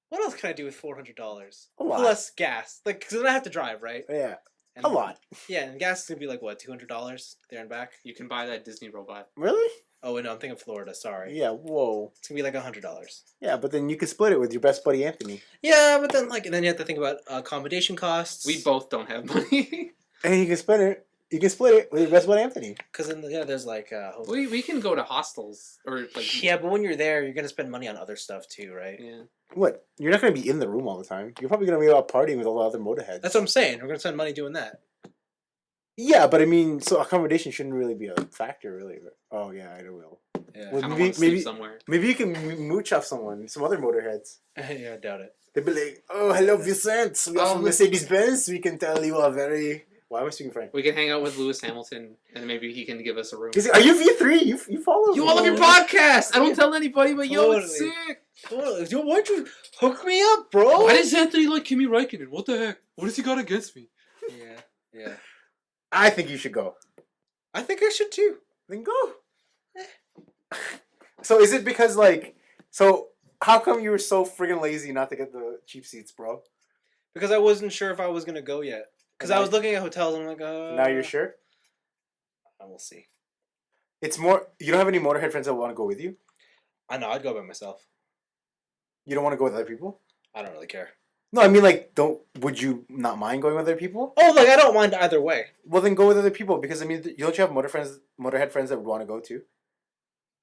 what else can I do with $400 plus gas? Like, because then I have to drive, right? Yeah. And, a lot. Yeah, and gas is gonna be like what, $200 there and back. You can buy that Disney robot. Really? Oh wait, no, I'm thinking Florida. Sorry. Yeah. Whoa. It's gonna be like $100. Yeah, but then you can split it with your best buddy Anthony. Yeah, but then then you have to think about accommodation costs. We both don't have money. And you can split it. You can split it with your best buddy Anthony. Because then there's like. We can go to hostels or like. Yeah, but when you're there, you're gonna spend money on other stuff too, right? Yeah. What? You're not going to be in the room all the time. You're probably going to be out partying with all the other motorheads. That's what I'm saying. We're gonna spend money doing that. Yeah, but I mean, so accommodation shouldn't really be a factor, really. Oh yeah, I will. Yeah. Well, maybe somewhere. Maybe you can mooch off some other motorheads. Yeah, I doubt it. They'd be like, "Oh, hello, Vicente. We are from Mercedes Benz. We can tell you are very." Why am I speaking French? We can hang out with Lewis Hamilton, and maybe he can give us a room. Are you V3? You follow? You all of your podcast. I don't tell anybody, but yo, it's sick. Yo, why don't you hook me up, bro? Why does Anthony like Kimi Räikkönen? What the heck? What has he got against me? Yeah. I think you should go. I think I should too. Then go. So is it because so how come you were so friggin' lazy not to get the cheap seats, bro? Because I wasn't sure if I was gonna go yet. Because I was looking at hotels and I'm like, Now you're sure? We'll see. It's more. You don't have any motorhead friends that want to go with you? I know. I'd go by myself. You don't want to go with other people? I don't really care. No, I mean would you not mind going with other people? Oh, I don't mind either way. Well, then go with other people because I mean, don't you have motorhead friends that would want to go too?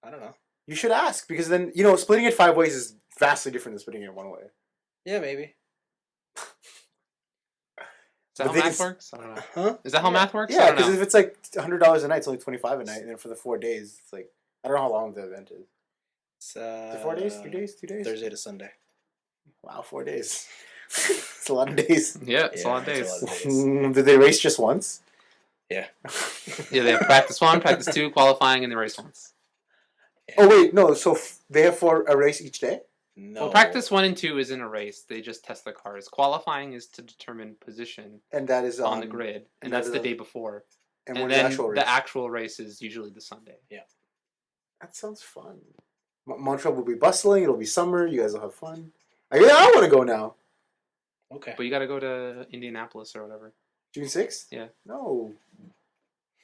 I don't know. You should ask because then splitting it 5 ways is vastly different than splitting it 1 way. Yeah, maybe. Is that how math works? I don't know. Huh? Is that how math works? Yeah, because if it's like $100 a night, it's only $25 a night, and then for the 4 days, it's like I don't know how long the event is. It's 4 days, 3 days, 2 days. Thursday to Sunday. Wow, 4 days. It's a lot of days. Yeah, it's a lot of days. Did they race just once? Yeah. Yeah, they have practice 1, practice 2, qualifying, and they race once. Yeah. Oh wait, no. So they have a race each day. No. Well, practice 1 and 2 isn't a race. They just test the cars. Qualifying is to determine position, and that is on the grid, and that's the day before. And then the actual race is usually the Sunday. Yeah. That sounds fun. Montreal will be bustling. It'll be summer. You guys will have fun. I want to go now. Okay. But you got to go to Indianapolis or whatever. June 6th? Yeah. No.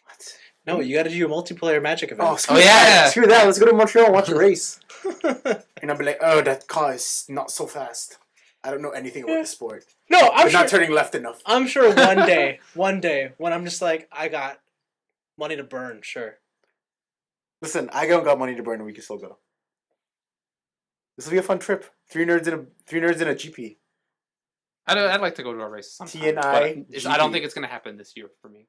What? No, you got to do your multiplayer Magic event. Oh yeah. Screw that. Let's go to Montreal and watch a race. And I'll be like, oh, that car is not so fast. I don't know anything about the sport. No, I'm sure, not turning left enough. I'm sure one day, when I'm just like, I got money to burn, sure. Listen, I don't got money to burn, and we can still go. This will be a fun trip. 3 nerds in a GP. I'd like to go to a race sometime. TNIAB. I don't think it's going to happen this year for me.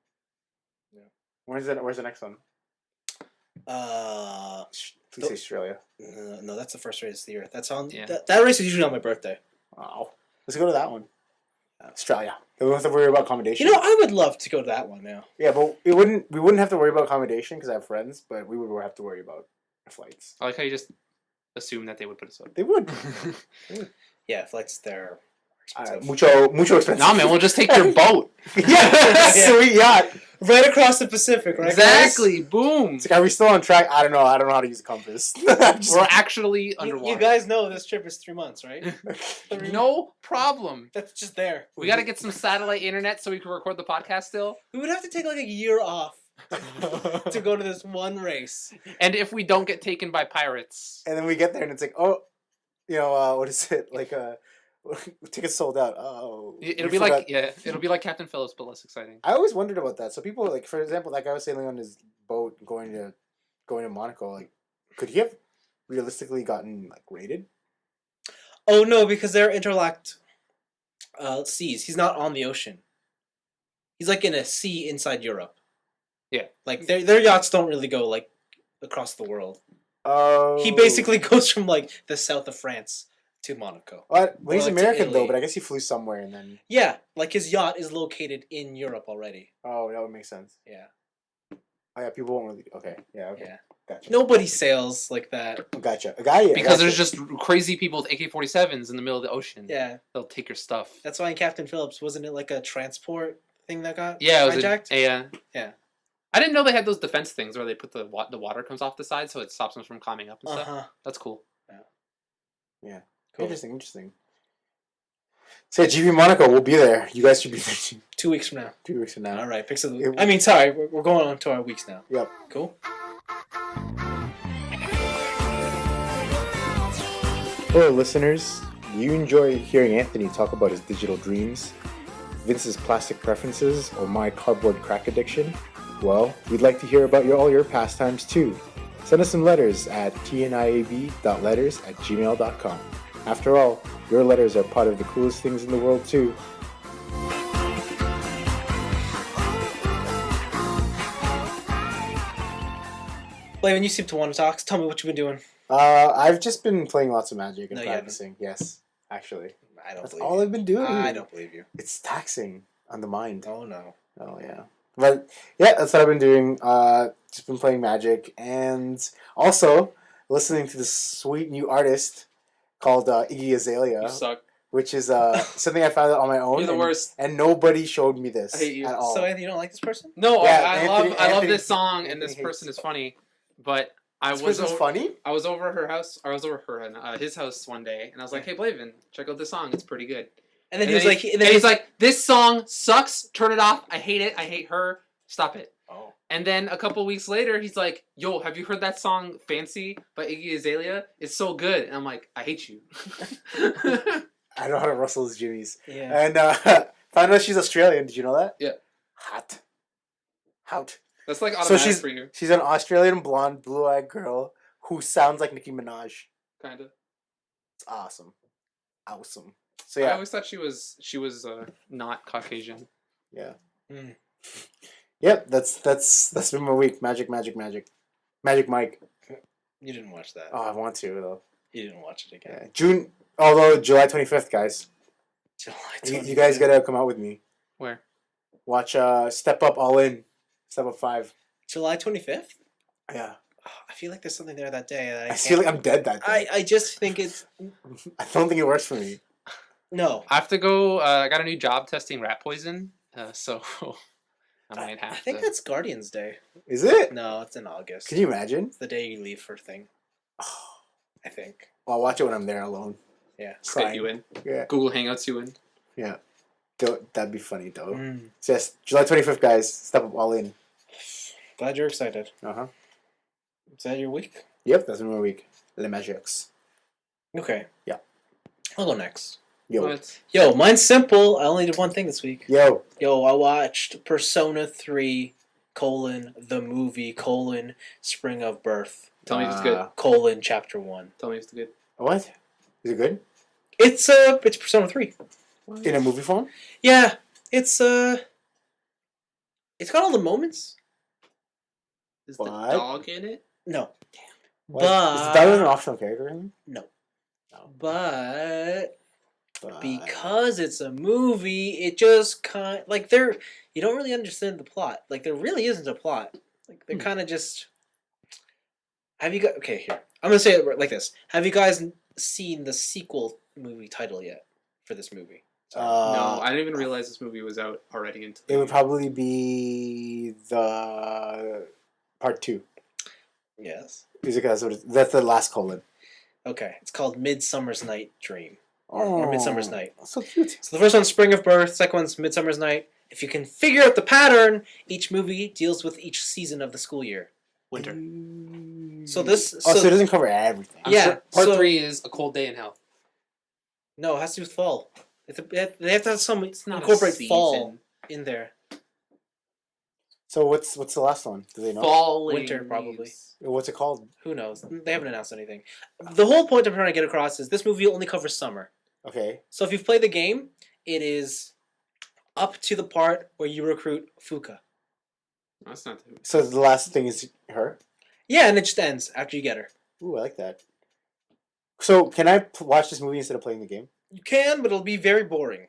Yeah. Where's the next one? Please say Australia. No, that's the first race of the year. That's on. Yeah. That race is usually on my birthday. Wow. Let's go to that one. Australia. We don't have to worry about accommodation. I would love to go to that one now. Yeah, but we wouldn't have to worry about accommodation because I have friends, but we would have to worry about flights. I like how you just assume that they would put us up. They would. Yeah, flights there. Mucho expensive. Nah, man, we'll just take your boat. Yeah, sweet yacht. Right across the Pacific, right? Exactly. Guys? Boom. It's like, are we still on track? I don't know how to use a compass. We're actually underwater. You guys know this trip is 3 months, right? No problem. That's just there. We got to get some satellite internet so we can record the podcast still. We would have to take like a year off to go to this one race. And if we don't get taken by pirates. And then we get there and it's like, oh, what is it? Like, tickets sold out. Oh, it'll be like Captain Phillips, but less exciting. I always wondered about that. So people, like, for example, that guy was sailing on his boat going to Monaco. Like, could he have realistically gotten like raided? Oh no, because they're interlocked seas. He's not on the ocean. He's like in a sea inside Europe. Yeah, like their yachts don't really go like across the world. Oh, he basically goes from like the south of France to Monaco. Well, he's like to American though, Italy. but I guess he flew somewhere and then. Yeah, like his yacht is located in Europe already. Oh, that would make sense. Yeah. Oh yeah, people won't really. Okay, yeah, okay, Yeah. gotcha. Nobody sails like that. Gotcha. A guy, yeah. Because gotcha. there's just crazy people with AK-47s in the middle of the ocean. Yeah. They'll take your stuff. That's why in Captain Phillips, wasn't it like a transport thing that got Yeah, it was hijacked? yeah. I didn't know they had those defense things where they put the water comes off the side so it stops them from climbing up and stuff. Uh-huh. That's cool. Yeah. Cool. Interesting. So yeah, GP Monaco, we'll be there. You guys should be there 2 weeks from now. 2 weeks from now. All right, picks of the. I mean, sorry, we're going on to our weeks now. Yep. Cool. Hello, listeners. Do you enjoy hearing Anthony talk about his digital dreams, Vince's plastic preferences, or my cardboard crack addiction? Well, we'd like to hear about all your pastimes too. Send us some letters at tniab.letters@gmail.com. After all, your letters are part of the coolest things in the world too. Blaven, you seem to want to talk. Tell me what you've been doing. I've just been playing lots of Magic and No, you haven't. practicing. Yes, actually. I don't That's believe all you. I've been doing. I don't believe you. It's taxing on the mind. Oh, no. Oh yeah, but yeah, that's what I've been doing. Just been playing Magic and also listening to this sweet new artist called Iggy Azalea, You suck. which is something I found out on my own. You're the worst. and nobody showed me this I hate you. at all. So, Anthony, you don't like this person? No, Yeah, I love Anthony- this song and Anthony this hates person it. is funny, but this person's funny. I was over her house, or I was over his house one day, and I was like, "Hey, Blaven, check out this song. It's pretty good." And then he was like... he's like, "This song sucks. Turn it off. I hate it. I hate her. Stop it." Oh. And then a couple weeks later, he's like, "Yo, have you heard that song Fancy by Iggy Azalea? It's so good." And I'm like, "I hate you." I know how to rustle his jimmies. Yeah. And found out she's Australian. Did you know that? Yeah. Hot. That's like So automatic for you, she's an Australian blonde, blue-eyed girl who sounds like Nicki Minaj. kind of. It's awesome. Awesome. So I yeah. always thought she was not Caucasian. Yeah. Mm. Yep, that's been my week. Magic Mike. You didn't watch that. Oh, I want to though. You didn't watch it again. Yeah. July 25th, guys. July You guys 25th. gotta come out with me. Where? Watch Step Up All In. Step Up 5. July 25th? Yeah. Oh, I feel like there's something there that day. That I feel like I'm dead that day. I just think it's... I don't think it works for me. No. I have to go. I got a new job testing rat poison, so I might have I think to. that's Guardian's Day. Is it? No, it's in August. Can you imagine? It's the day you leave for thing. I think. I'll watch it when I'm there alone. Yeah. Skype you in. Yeah. Google Hangouts you in. Yeah. That'd be funny though. Mm. So yes, July 25th, guys. Step Up All In. Glad you're excited. Uh-huh. Is that your week? Yep, that's been my week. Le Magics. Okay. Yeah. I'll go next. Yo. What? Yo, mine's simple. I only did one thing this week. Yo. Yo, I watched Persona 3, the movie, Spring of Birth, Tell me if it's good. Chapter 1. Tell me if it's good. What? Is it good? It's Persona 3. In a movie form? Yeah, it's got all the moments. Is What? the dog in it? No. What? But Is that an optional character in no. No. But because it's a movie, it just you don't really understand the plot. Like there really isn't a plot. Like they're kind of just. Have you got here? I'm gonna say it like this. Have you guys seen the sequel movie title yet for this movie? No, I didn't even realize this movie was out already. It would probably be the part 2. Yes. Is it? That's the last colon. Okay, it's called Midsummer's Night Dream. Oh, Or Midsummer's Night. So cute. So the first one's Spring of Birth, second one's Midsummer's Night. If you can figure out the pattern, each movie deals with each season of the school year. Winter. So this... So it doesn't cover everything. I'm Yeah, sure part so- 3 is A Cold Day in Hell. No, it has to do with fall. They have to have some It's not incorporate a fall season. in there. So what's the last one? Do they know? Falling Winter, probably. leaves. What's it called? Who knows? They haven't announced anything. The whole point I'm trying to get across is this movie only covers summer. Okay. So if you've played the game, it is up to the part where you recruit Fuka. That's not the... So the last thing is her? Yeah, and it just ends after you get her. Ooh, I like that. So, can I watch this movie instead of playing the game? You can, but it'll be very boring.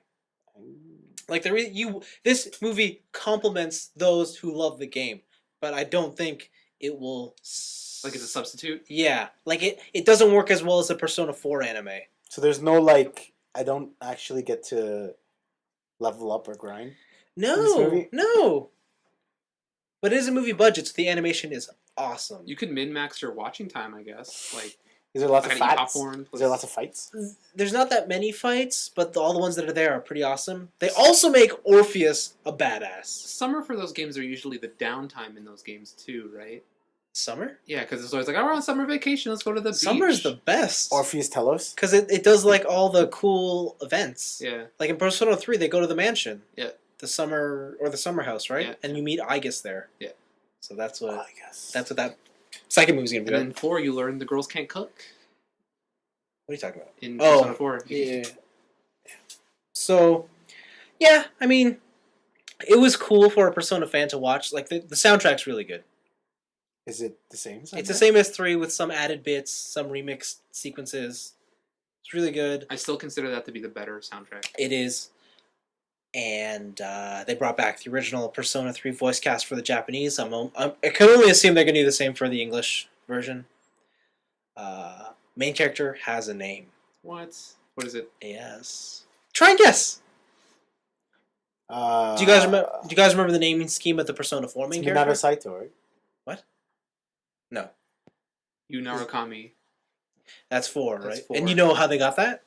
Like this movie complements those who love the game, but I don't think it will. Like it's a substitute. Yeah, like it doesn't work as well as the Persona 4 anime. So there's no like I don't actually get to level up or grind. No, no. But it is a movie budget, so the animation is awesome. You could min-max your watching time, I guess. Like, is there lots of fights? Popcorn, is there lots of fights? There's not that many fights, but all the ones that are there are pretty awesome. They also make Orpheus a badass. Summer for those games are usually the downtime in those games too, right? Summer? Yeah, because it's always like, oh, we're on summer vacation, let's go to the beach. Summer's the best. Orpheus Telos? Because it does like all the cool events. Yeah. Like in Persona 3, they go to the mansion. Yeah. The summer house, right? Yeah. And you meet Aegis there. Yeah. So that's what guess. that's what that second movie's gonna be. And then 4, you learn the girls can't cook. What are you talking about? In Persona 4. Yeah. So, yeah, I mean, it was cool for a Persona fan to watch. Like the soundtrack's really good. Is it the same? It's the same as 3 with some added bits, some remixed sequences. It's really good. I still consider that to be the better soundtrack. It is. And they brought back the original Persona 3 voice cast for the Japanese. I can only assume they're going to do the same for the English version. Main character has a name. What? What is it? Yes. Try and guess. Do Do you guys remember the naming scheme of the Persona 4 main character? Minato Saito, right? What? No. Yu Narukami. That's 4, That's right? 4. And you know how they got that?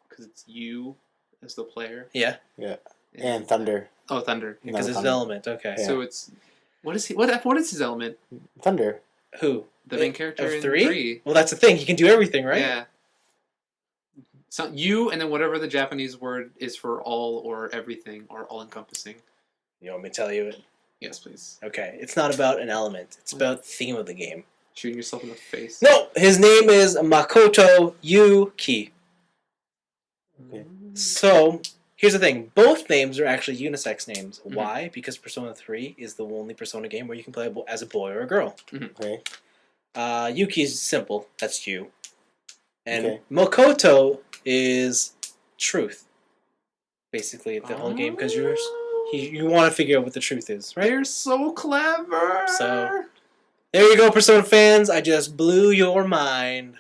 Because it's you as the player. Yeah. Yeah. And Thunder. Oh, Thunder. Because it's an element. Okay. Yeah. So it's what is he? What is his element? Thunder. Who? The main character of in 3? 3. Well, that's the thing. He can do everything, right? Yeah. So you and then whatever the Japanese word is for all or everything or all encompassing. You want me to tell you it? Yes, please. Okay. It's not about an element. It's about the theme of the game. Shooting yourself in the face. No! His name is Makoto Yuki. Okay. So, here's the thing. Both names are actually unisex names. Mhm. Why? Because Persona 3 is the only Persona game where you can play as a boy or a girl. Okay. Yuki's simple. That's you. And Okay. Makoto is truth. Basically, the whole game, because you want to figure out what the truth is, right? They're so clever. So, there you go, Persona fans. I just blew your mind.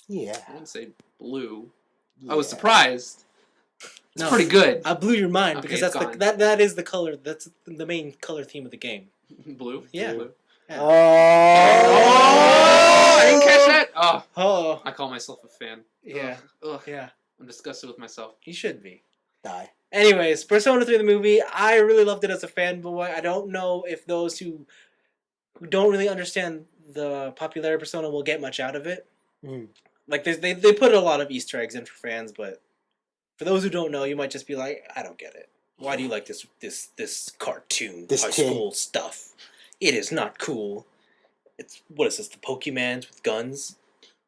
Yeah. I wouldn't say blue. Yeah. I was surprised. It's No. pretty good. I blew your mind Okay, because it's that's gone. that is the color. That's the main color theme of the game. Blue. Yeah. Blue. Yeah. Oh! I didn't catch that. Oh, Oh, I call myself a fan. yeah, Ugh. yeah. I'm disgusted with myself. You should be. Die. Anyways, Persona 3 the movie, I really loved it as a fanboy. I don't know if those who don't really understand the popularity of Persona will get much out of it. Mm. Like they put a lot of Easter eggs in for fans, but for those who don't know, you might just be like, I don't get it. Why do you like this cartoon This high thing. school stuff? It is not cool. It's what is this? The Pokemans with guns?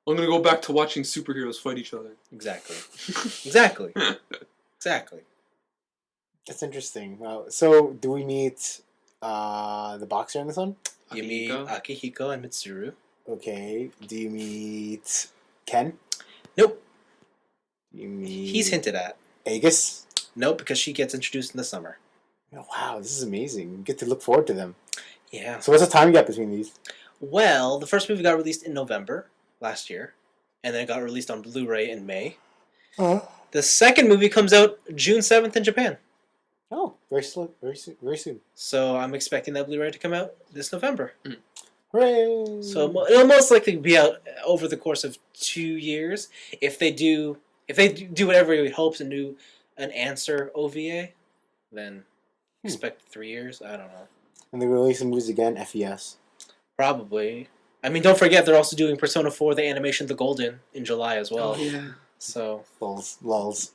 I'm gonna go back to watching superheroes fight each other. Exactly. Exactly. Exactly. That's interesting. Wow. So, do we meet the boxer in this one? You meet Akihiko? Akihiko and Mitsuru. Okay. Do you meet Ken? Nope. Do you meet... He's hinted at. Aegis? Nope, because she gets introduced in the summer. Oh, wow, this is amazing. You get to look forward to them. Yeah. So what's the time gap between these? Well, the first movie got released in November last year, and then it got released on Blu-ray in May. The second movie comes out June 7th in Japan. Oh, very slow, very soon. So I'm expecting that Blu-ray to come out this November. Hooray! So it'll most likely be out over the course of 2 years. If they do whatever he hopes and do an answer OVA, then expect 3 years. I don't know. And they're releasing movies again, FES. Probably. I mean, don't forget they're also doing Persona 4, the animation The Golden, in July as well. Oh yeah. So Lulz.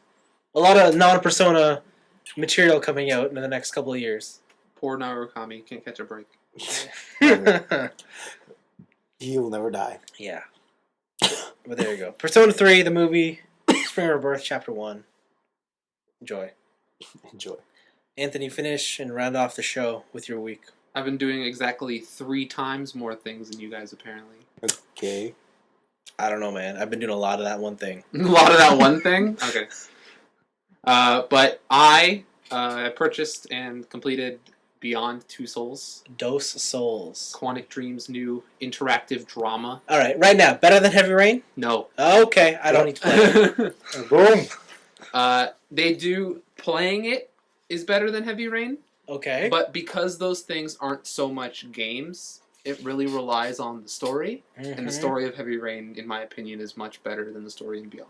a lot of non-Persona material coming out in the next couple of years. Poor Narukami can't catch a break. He'll never die. Yeah. But there you go. Persona 3, the movie, Spring Rebirth, Chapter 1. Enjoy. Enjoy. Anthony, finish and round off the show with your week. I've been doing exactly 3 times more things than you guys apparently. Okay. I don't know, man. I've been doing a lot of that one thing. A lot of that one thing? Okay. But I purchased and completed Beyond Two Souls. Dos Souls. Quantic Dream's new interactive drama. All right, right now, better than Heavy Rain? No. Okay, I don't need to play it. Boom. They do... Playing it is better than Heavy Rain. Okay. But because those things aren't so much games, it really relies on the story. Mm-hmm. And the story of Heavy Rain, in my opinion, is much better than the story in Beyond.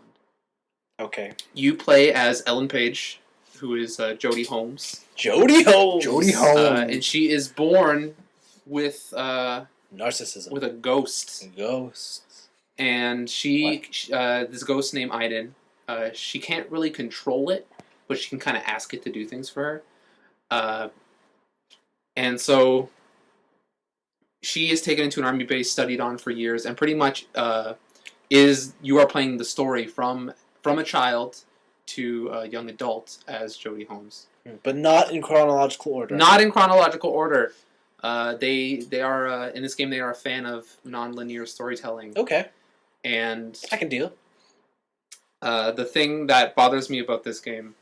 Okay. You play as Ellen Page, who is Jodie Holmes. Jodie Holmes! Jodie Holmes. And she is born with... narcissism. With a ghost. Ghost. And this ghost named Aiden, she can't really control it, but she can kind of ask it to do things for her. And so she is taken into an army base, studied on for years, and pretty much you are playing the story from a child to a young adult as Jodie Holmes. But not in chronological order. Not in chronological order. They are in this game. They are a fan of non-linear storytelling. Okay. And I can deal. The thing that bothers me about this game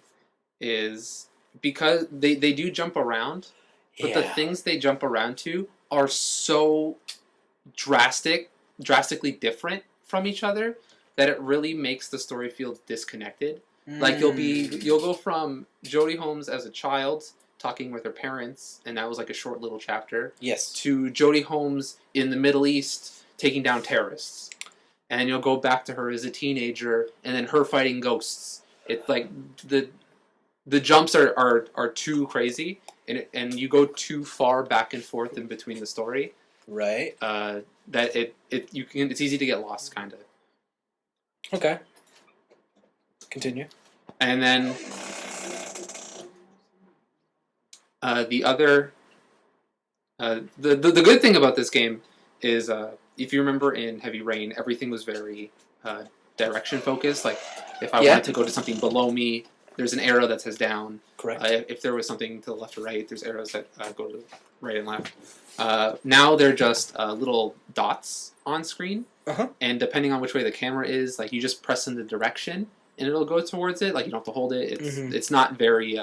is because they do jump around, but the things they jump around to are so drastically different from each other that it really makes the story feel disconnected. Like you'll go from Jodie Holmes as a child talking with her parents, and that was like a short little chapter. Yes. To Jodie Holmes in the Middle East taking down terrorists. And you'll go back to her as a teenager, and then her fighting ghosts. It's like the jumps are too crazy, and you go too far back and forth in between the story. Right. That it's easy to get lost, kind of. Okay. Continue. And then the other the good thing about this game is if you remember in Heavy Rain, everything was very direction focused. Like if I wanted to go to something below me, there's an arrow that says down. Correct. If there was something to the left or right, there's arrows that go to right and left. Now they're just little dots on screen, and depending on which way the camera is, like you just press in the direction and it'll go towards it. Like you don't have to hold it. It's not very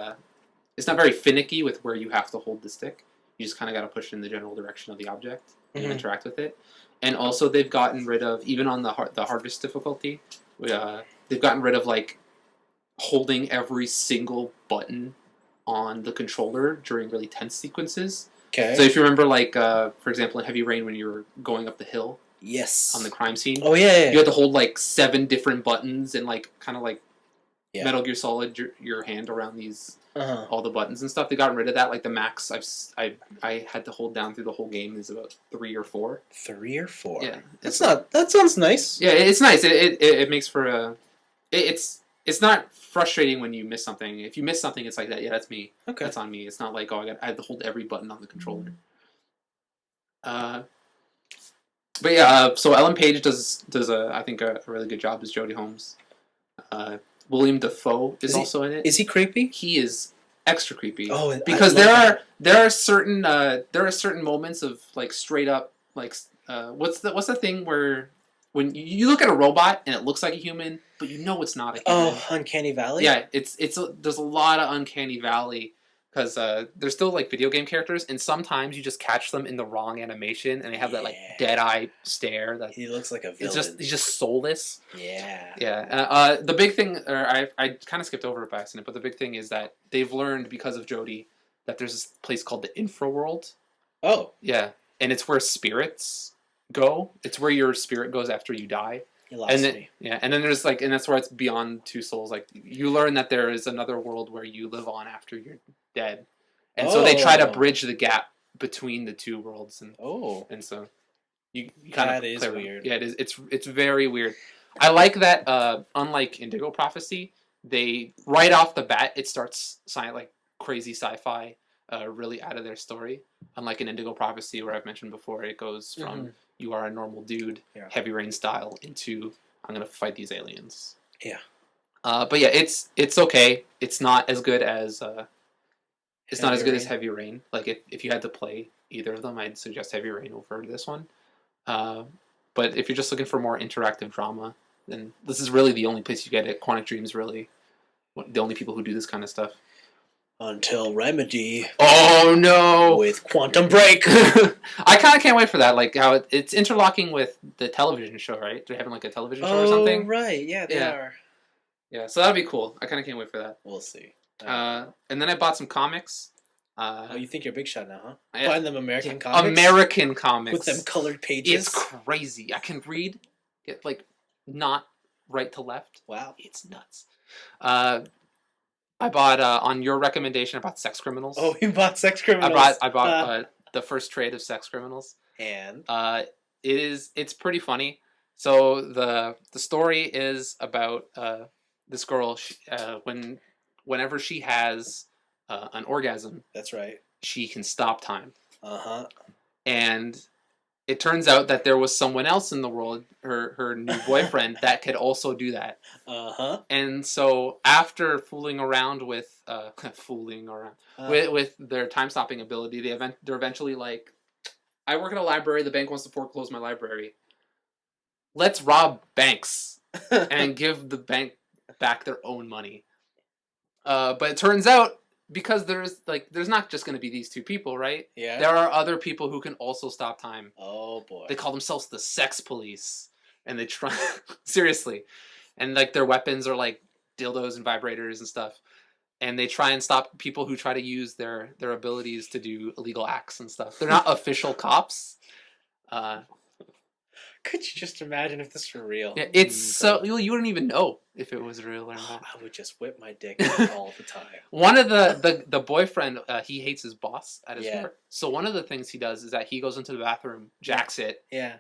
finicky with where you have to hold the stick. You just kind of got to push in the general direction of the object and interact with it. And also, they've gotten rid of, even on the hardest difficulty, they've gotten rid of like holding every single button on the controller during really tense sequences. Okay. So if you remember, like for example, in Heavy Rain, when you were going up the hill, yes, on the crime scene, oh yeah, you had to hold like 7 different buttons and like kind of like Yeah. Metal Gear Solid your hand around these all the buttons and stuff. They got rid of that. Like the max I had to hold down through the whole game is about 3 or 4. 3 or 4. Yeah, That sounds nice. Yeah, it's nice. It makes for a. It's not frustrating when you miss something. If you miss something, it's like that. Yeah, that's me. Okay. That's on me. It's not like I had to hold every button on the controller. But yeah, so Ellen Page does I think a really good job as Jodie Holmes. William Dafoe is also in it. Is he creepy? He is extra creepy. Oh, because there are certain moments of like straight up like what's the thing where when you look at a robot and it looks like a human but you know it's not a human. Oh, Uncanny Valley. Yeah, there's a lot of Uncanny Valley because they're still like video game characters and sometimes you just catch them in the wrong animation and they have that like dead eye stare that he looks like a villain. He's just soulless. Yeah. Yeah. The big thing, or I kind of skipped over it by accident, but the big thing is that they've learned because of Jodie that there's this place called the Infraworld. Oh. Yeah, and it's where spirits go. It's where your spirit goes after you die. You lost me. Yeah, and then there's like, and that's where it's beyond Two Souls. Like you learn that there is another world where you live on after you're dead, and so they try to bridge the gap between the two worlds. And so you kind of that is weird. Yeah, it is. It's very weird. I like that. Unlike Indigo Prophecy, they right off the bat it starts like crazy sci-fi, really out of their story. Unlike in Indigo Prophecy, where I've mentioned before, it goes from you are a normal dude, Heavy Rain style, into I'm gonna fight these aliens. Yeah. But yeah, it's okay. It's not as good as as Heavy Rain. Like if you had to play either of them, I'd suggest Heavy Rain over this one. But if you're just looking for more interactive drama, then this is really the only place you get it. Quantic Dream's really the only people who do this kind of stuff. Until Remedy. Oh no! With Quantum Break. I kind of can't wait for that. Like how it's interlocking with the television show, right? They're having like a television show or something. Oh right, yeah, they are. Yeah, so that'd be cool. I kind of can't wait for that. We'll see. And then I bought some comics. You think you're a big shot now, huh? Yeah. Buying them American comics? American comics. With them colored pages? It's crazy. I can read, get like, not right to left. Wow. It's nuts. I bought, on your recommendation, I bought Sex Criminals. Oh, you bought Sex Criminals? I bought the first trade of Sex Criminals. And? It's pretty funny. So the story is about this girl, whenever she has an orgasm. That's right. She can stop time. Uh-huh. And it turns out that there was someone else in the world, her new boyfriend, that could also do that. Uh-huh. And so after fooling around with with their time stopping ability, they're eventually like, I work at a library, the bank wants to foreclose my library. Let's rob banks and give the bank back their own money. But it turns out, because there's not just going to be these two people, right? Yeah. There are other people who can also stop time. Oh boy. They call themselves the Sex Police, and they try seriously, and like their weapons are like dildos and vibrators and stuff, and they try and stop people who try to use their abilities to do illegal acts and stuff. They're not official cops. Could you just imagine if this were real? Yeah, it's so you wouldn't even know if it was real or not. I would just whip my dick all the time. One of the boyfriend, he hates his boss at his Yeah. work. So one of the things he does is that he goes into the bathroom, jacks it, Yeah.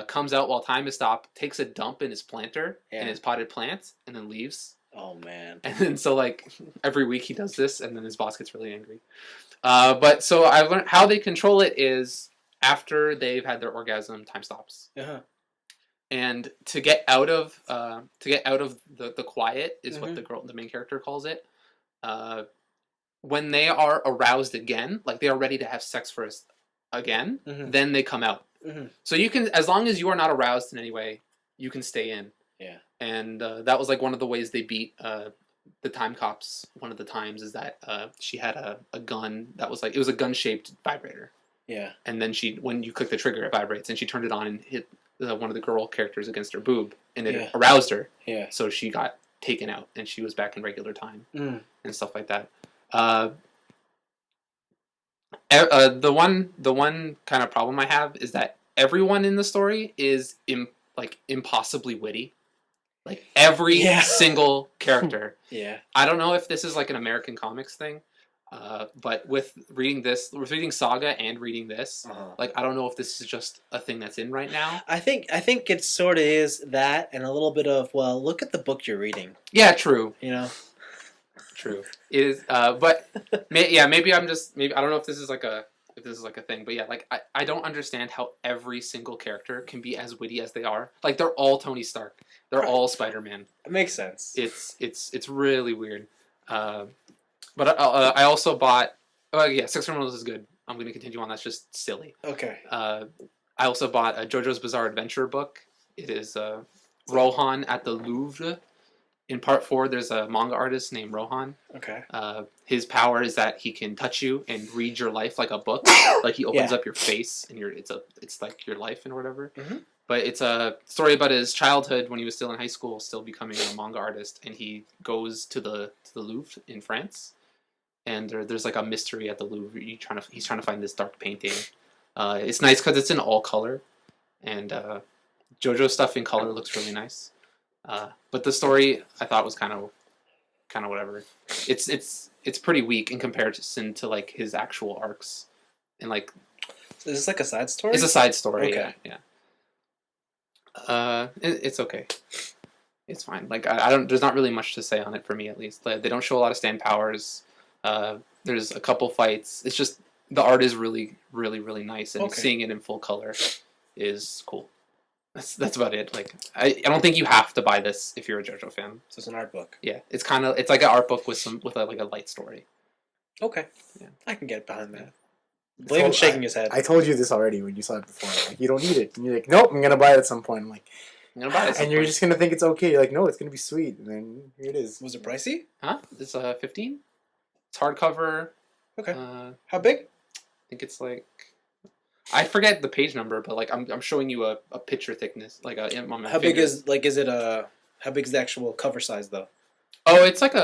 comes out while time is stopped, takes a dump in his planter Yeah. and his potted plants, and then leaves. Oh man. And then so like every week he does this, and then his boss gets really angry. But so I learned how they control it is after they've had their orgasm, time stops. Uh-huh. And to get out of the quiet is what the main character calls it. When they are aroused again, like they are ready to have sex first again, then they come out. So you can, as long as you are not aroused in any way, you can stay in. Yeah. And that was like one of the ways they beat the time cops. One of the times is that she had a gun that was like, it was a gun shaped vibrator. Yeah. And then when you click the trigger, it vibrates, and she turned it on and hit one of the girl characters against her boob, and it aroused her. Yeah. So she got taken out, and she was back in regular time and stuff like that. The one kind of problem I have is that everyone in the story is impossibly witty. Like every single character. Yeah. I don't know if this is like an American comics thing. But with reading Saga and reading this, like I don't know if this is just a thing that's in right now. I think it sort of is that, and a little bit of, well, look at the book you're reading. Yeah, true. You know, true. It is, but maybe I don't know if this is like a thing, but yeah, like I don't understand how every single character can be as witty as they are. Like they're all Tony Stark, they're all Spider-Man. It makes sense. It's really weird. But I also bought. Oh yeah, Sex Criminals is good. I'm going to continue on. That's just silly. Okay. I also bought a JoJo's Bizarre Adventure book. It is Rohan at the Louvre. In part 4, there's a manga artist named Rohan. Okay. His power is that he can touch you and read your life like a book. Like he opens up your face and it's like your life and whatever. Mm-hmm. But it's a story about his childhood when he was still in high school, still becoming a manga artist, and he goes to the Louvre in France. And there's like a mystery at the Louvre. He's trying to find this dark painting. It's nice because it's in all color, and JoJo stuff in color looks really nice. But the story I thought was kind of whatever. It's pretty weak in comparison to like his actual arcs, and like. Is this like a side story? It's a side story. Okay. Yeah. It's okay. It's fine. Like I don't. There's not really much to say on it for me at least. They don't show a lot of stand powers. There's a couple fights. It's just the art is really, really, really nice, and seeing it in full color is cool. That's about it. Like I don't think you have to buy this if you're a JoJo fan. So it's an art book. Yeah, it's like an art book with like a light story. Okay. Yeah, I can get behind that. Blaven's shaking his head. I told you this already when you saw it before. Like, you don't need it. And you're like, nope, I'm gonna buy it at some point. I'm like, I'm gonna buy it. And you're just gonna think it's okay. You're like, no, it's gonna be sweet. And then here it is. Was it pricey? Huh? It's 15. It's hardcover. Okay. How big? I think it's like, I forget the page number, but like I'm showing you a picture thickness, like on my How finger. big is how big is the actual cover size though? Oh, it's like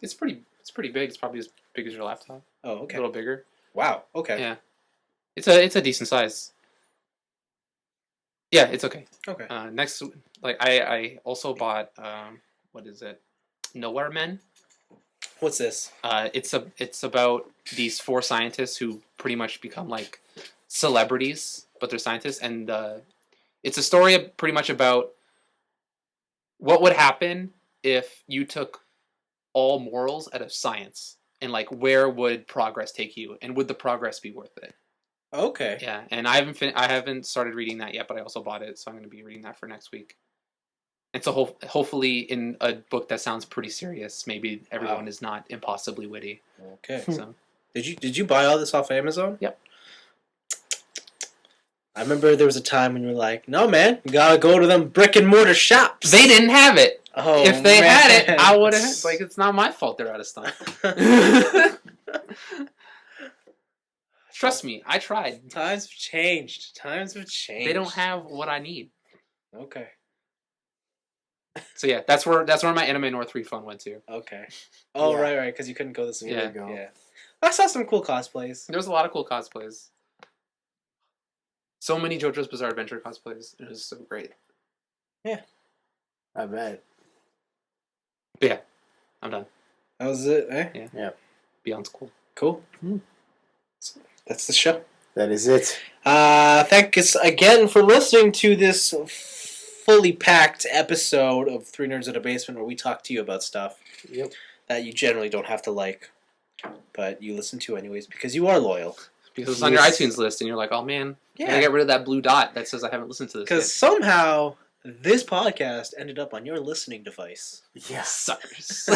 it's pretty big. It's probably as big as your laptop. Oh, okay. A little bigger. Wow. Okay. Yeah. It's a decent size. Yeah, it's okay. Okay. Next, like I also bought what is it? Nowhere Men. What's this? It's about these 4 scientists who pretty much become like celebrities, but they're scientists, and it's a story pretty much about what would happen if you took all morals out of science, and like where would progress take you, and would the progress be worth it? Okay. Yeah, and I haven't started reading that yet, but I also bought it, so I'm going to be reading that for next week. It's a hopefully in a book that sounds pretty serious. Maybe everyone is not impossibly witty. Okay. So did you buy all this off Amazon? Yep. I remember there was a time when you were like, "No, man, you gotta go to them brick and mortar shops." they didn't have it. Oh, If they had it, man. I would have. Like, it's not my fault they're out of stock. Trust me, I tried. Times have changed. Times have changed. They don't have what I need. Okay. So yeah, that's where my Anime North refund went to. Okay. Oh, Yeah. right, because you couldn't go this week. Yeah. There you go. Yeah. I saw some cool cosplays. There was a lot of cool cosplays. So many JoJo's Bizarre Adventure cosplays. It was so great. I bet. But yeah, I'm done. That was it, eh? Yeah. Beyond's cool. Cool. So that's the show. That is it. Thanks again for listening to this fully packed episode of Three Nerds in a Basement, where we talk to you about stuff Yep. that you generally don't have to like, but you listen to anyways because you are loyal. Because it's on your Yes. iTunes list, and you're like, oh man, I Yeah. gotta get rid of that blue dot that says I haven't listened to this Because somehow this podcast ended up on your listening device. yet. Yes. Suckers.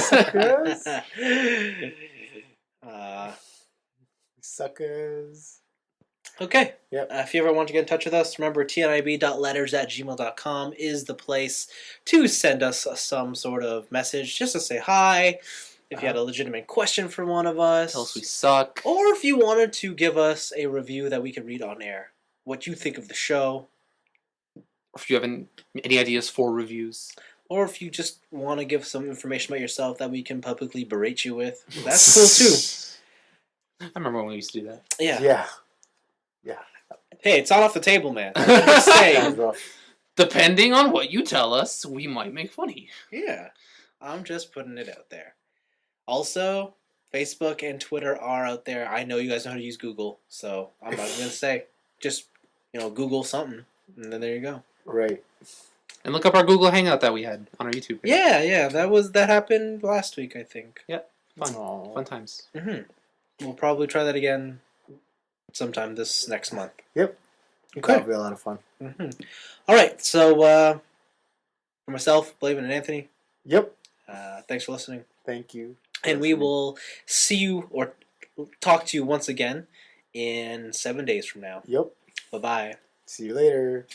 Suckers. Okay. Yep. If you ever want to get in touch with us, remember tniab.letters@gmail.com is the place to send us some sort of message just to say hi. If you had a legitimate question for one of us. Tell us we suck. Or if you wanted to give us a review that we could read on air. What you think of the show. If you have any ideas for reviews. Or if you just want to give some information about yourself that we can publicly berate you with. That's cool too. I remember when we used to do that. Yeah. Yeah. Hey, it's not off the table, man. I'm just saying. Sounds rough. Depending on what you tell us, we might make funny. Yeah. I'm just putting it out there. Also, Facebook and Twitter are out there. I know you guys know how to use Google, so I'm not going to say. Just, Google something, and then there you go. Right. And look up our Google Hangout that we had on our YouTube page. Yeah. That happened last week, I think. Fun. Aw. Fun times. Mm-hmm. We'll probably try that again sometime this next month. Yep. Okay. That'll be a lot of fun. Mm-hmm. All right. So, for myself, Blaven, and Anthony, Yep. thanks for listening. Thank you. And we will see you or talk to you once again in 7 days from now. Yep. Bye-bye. See you later.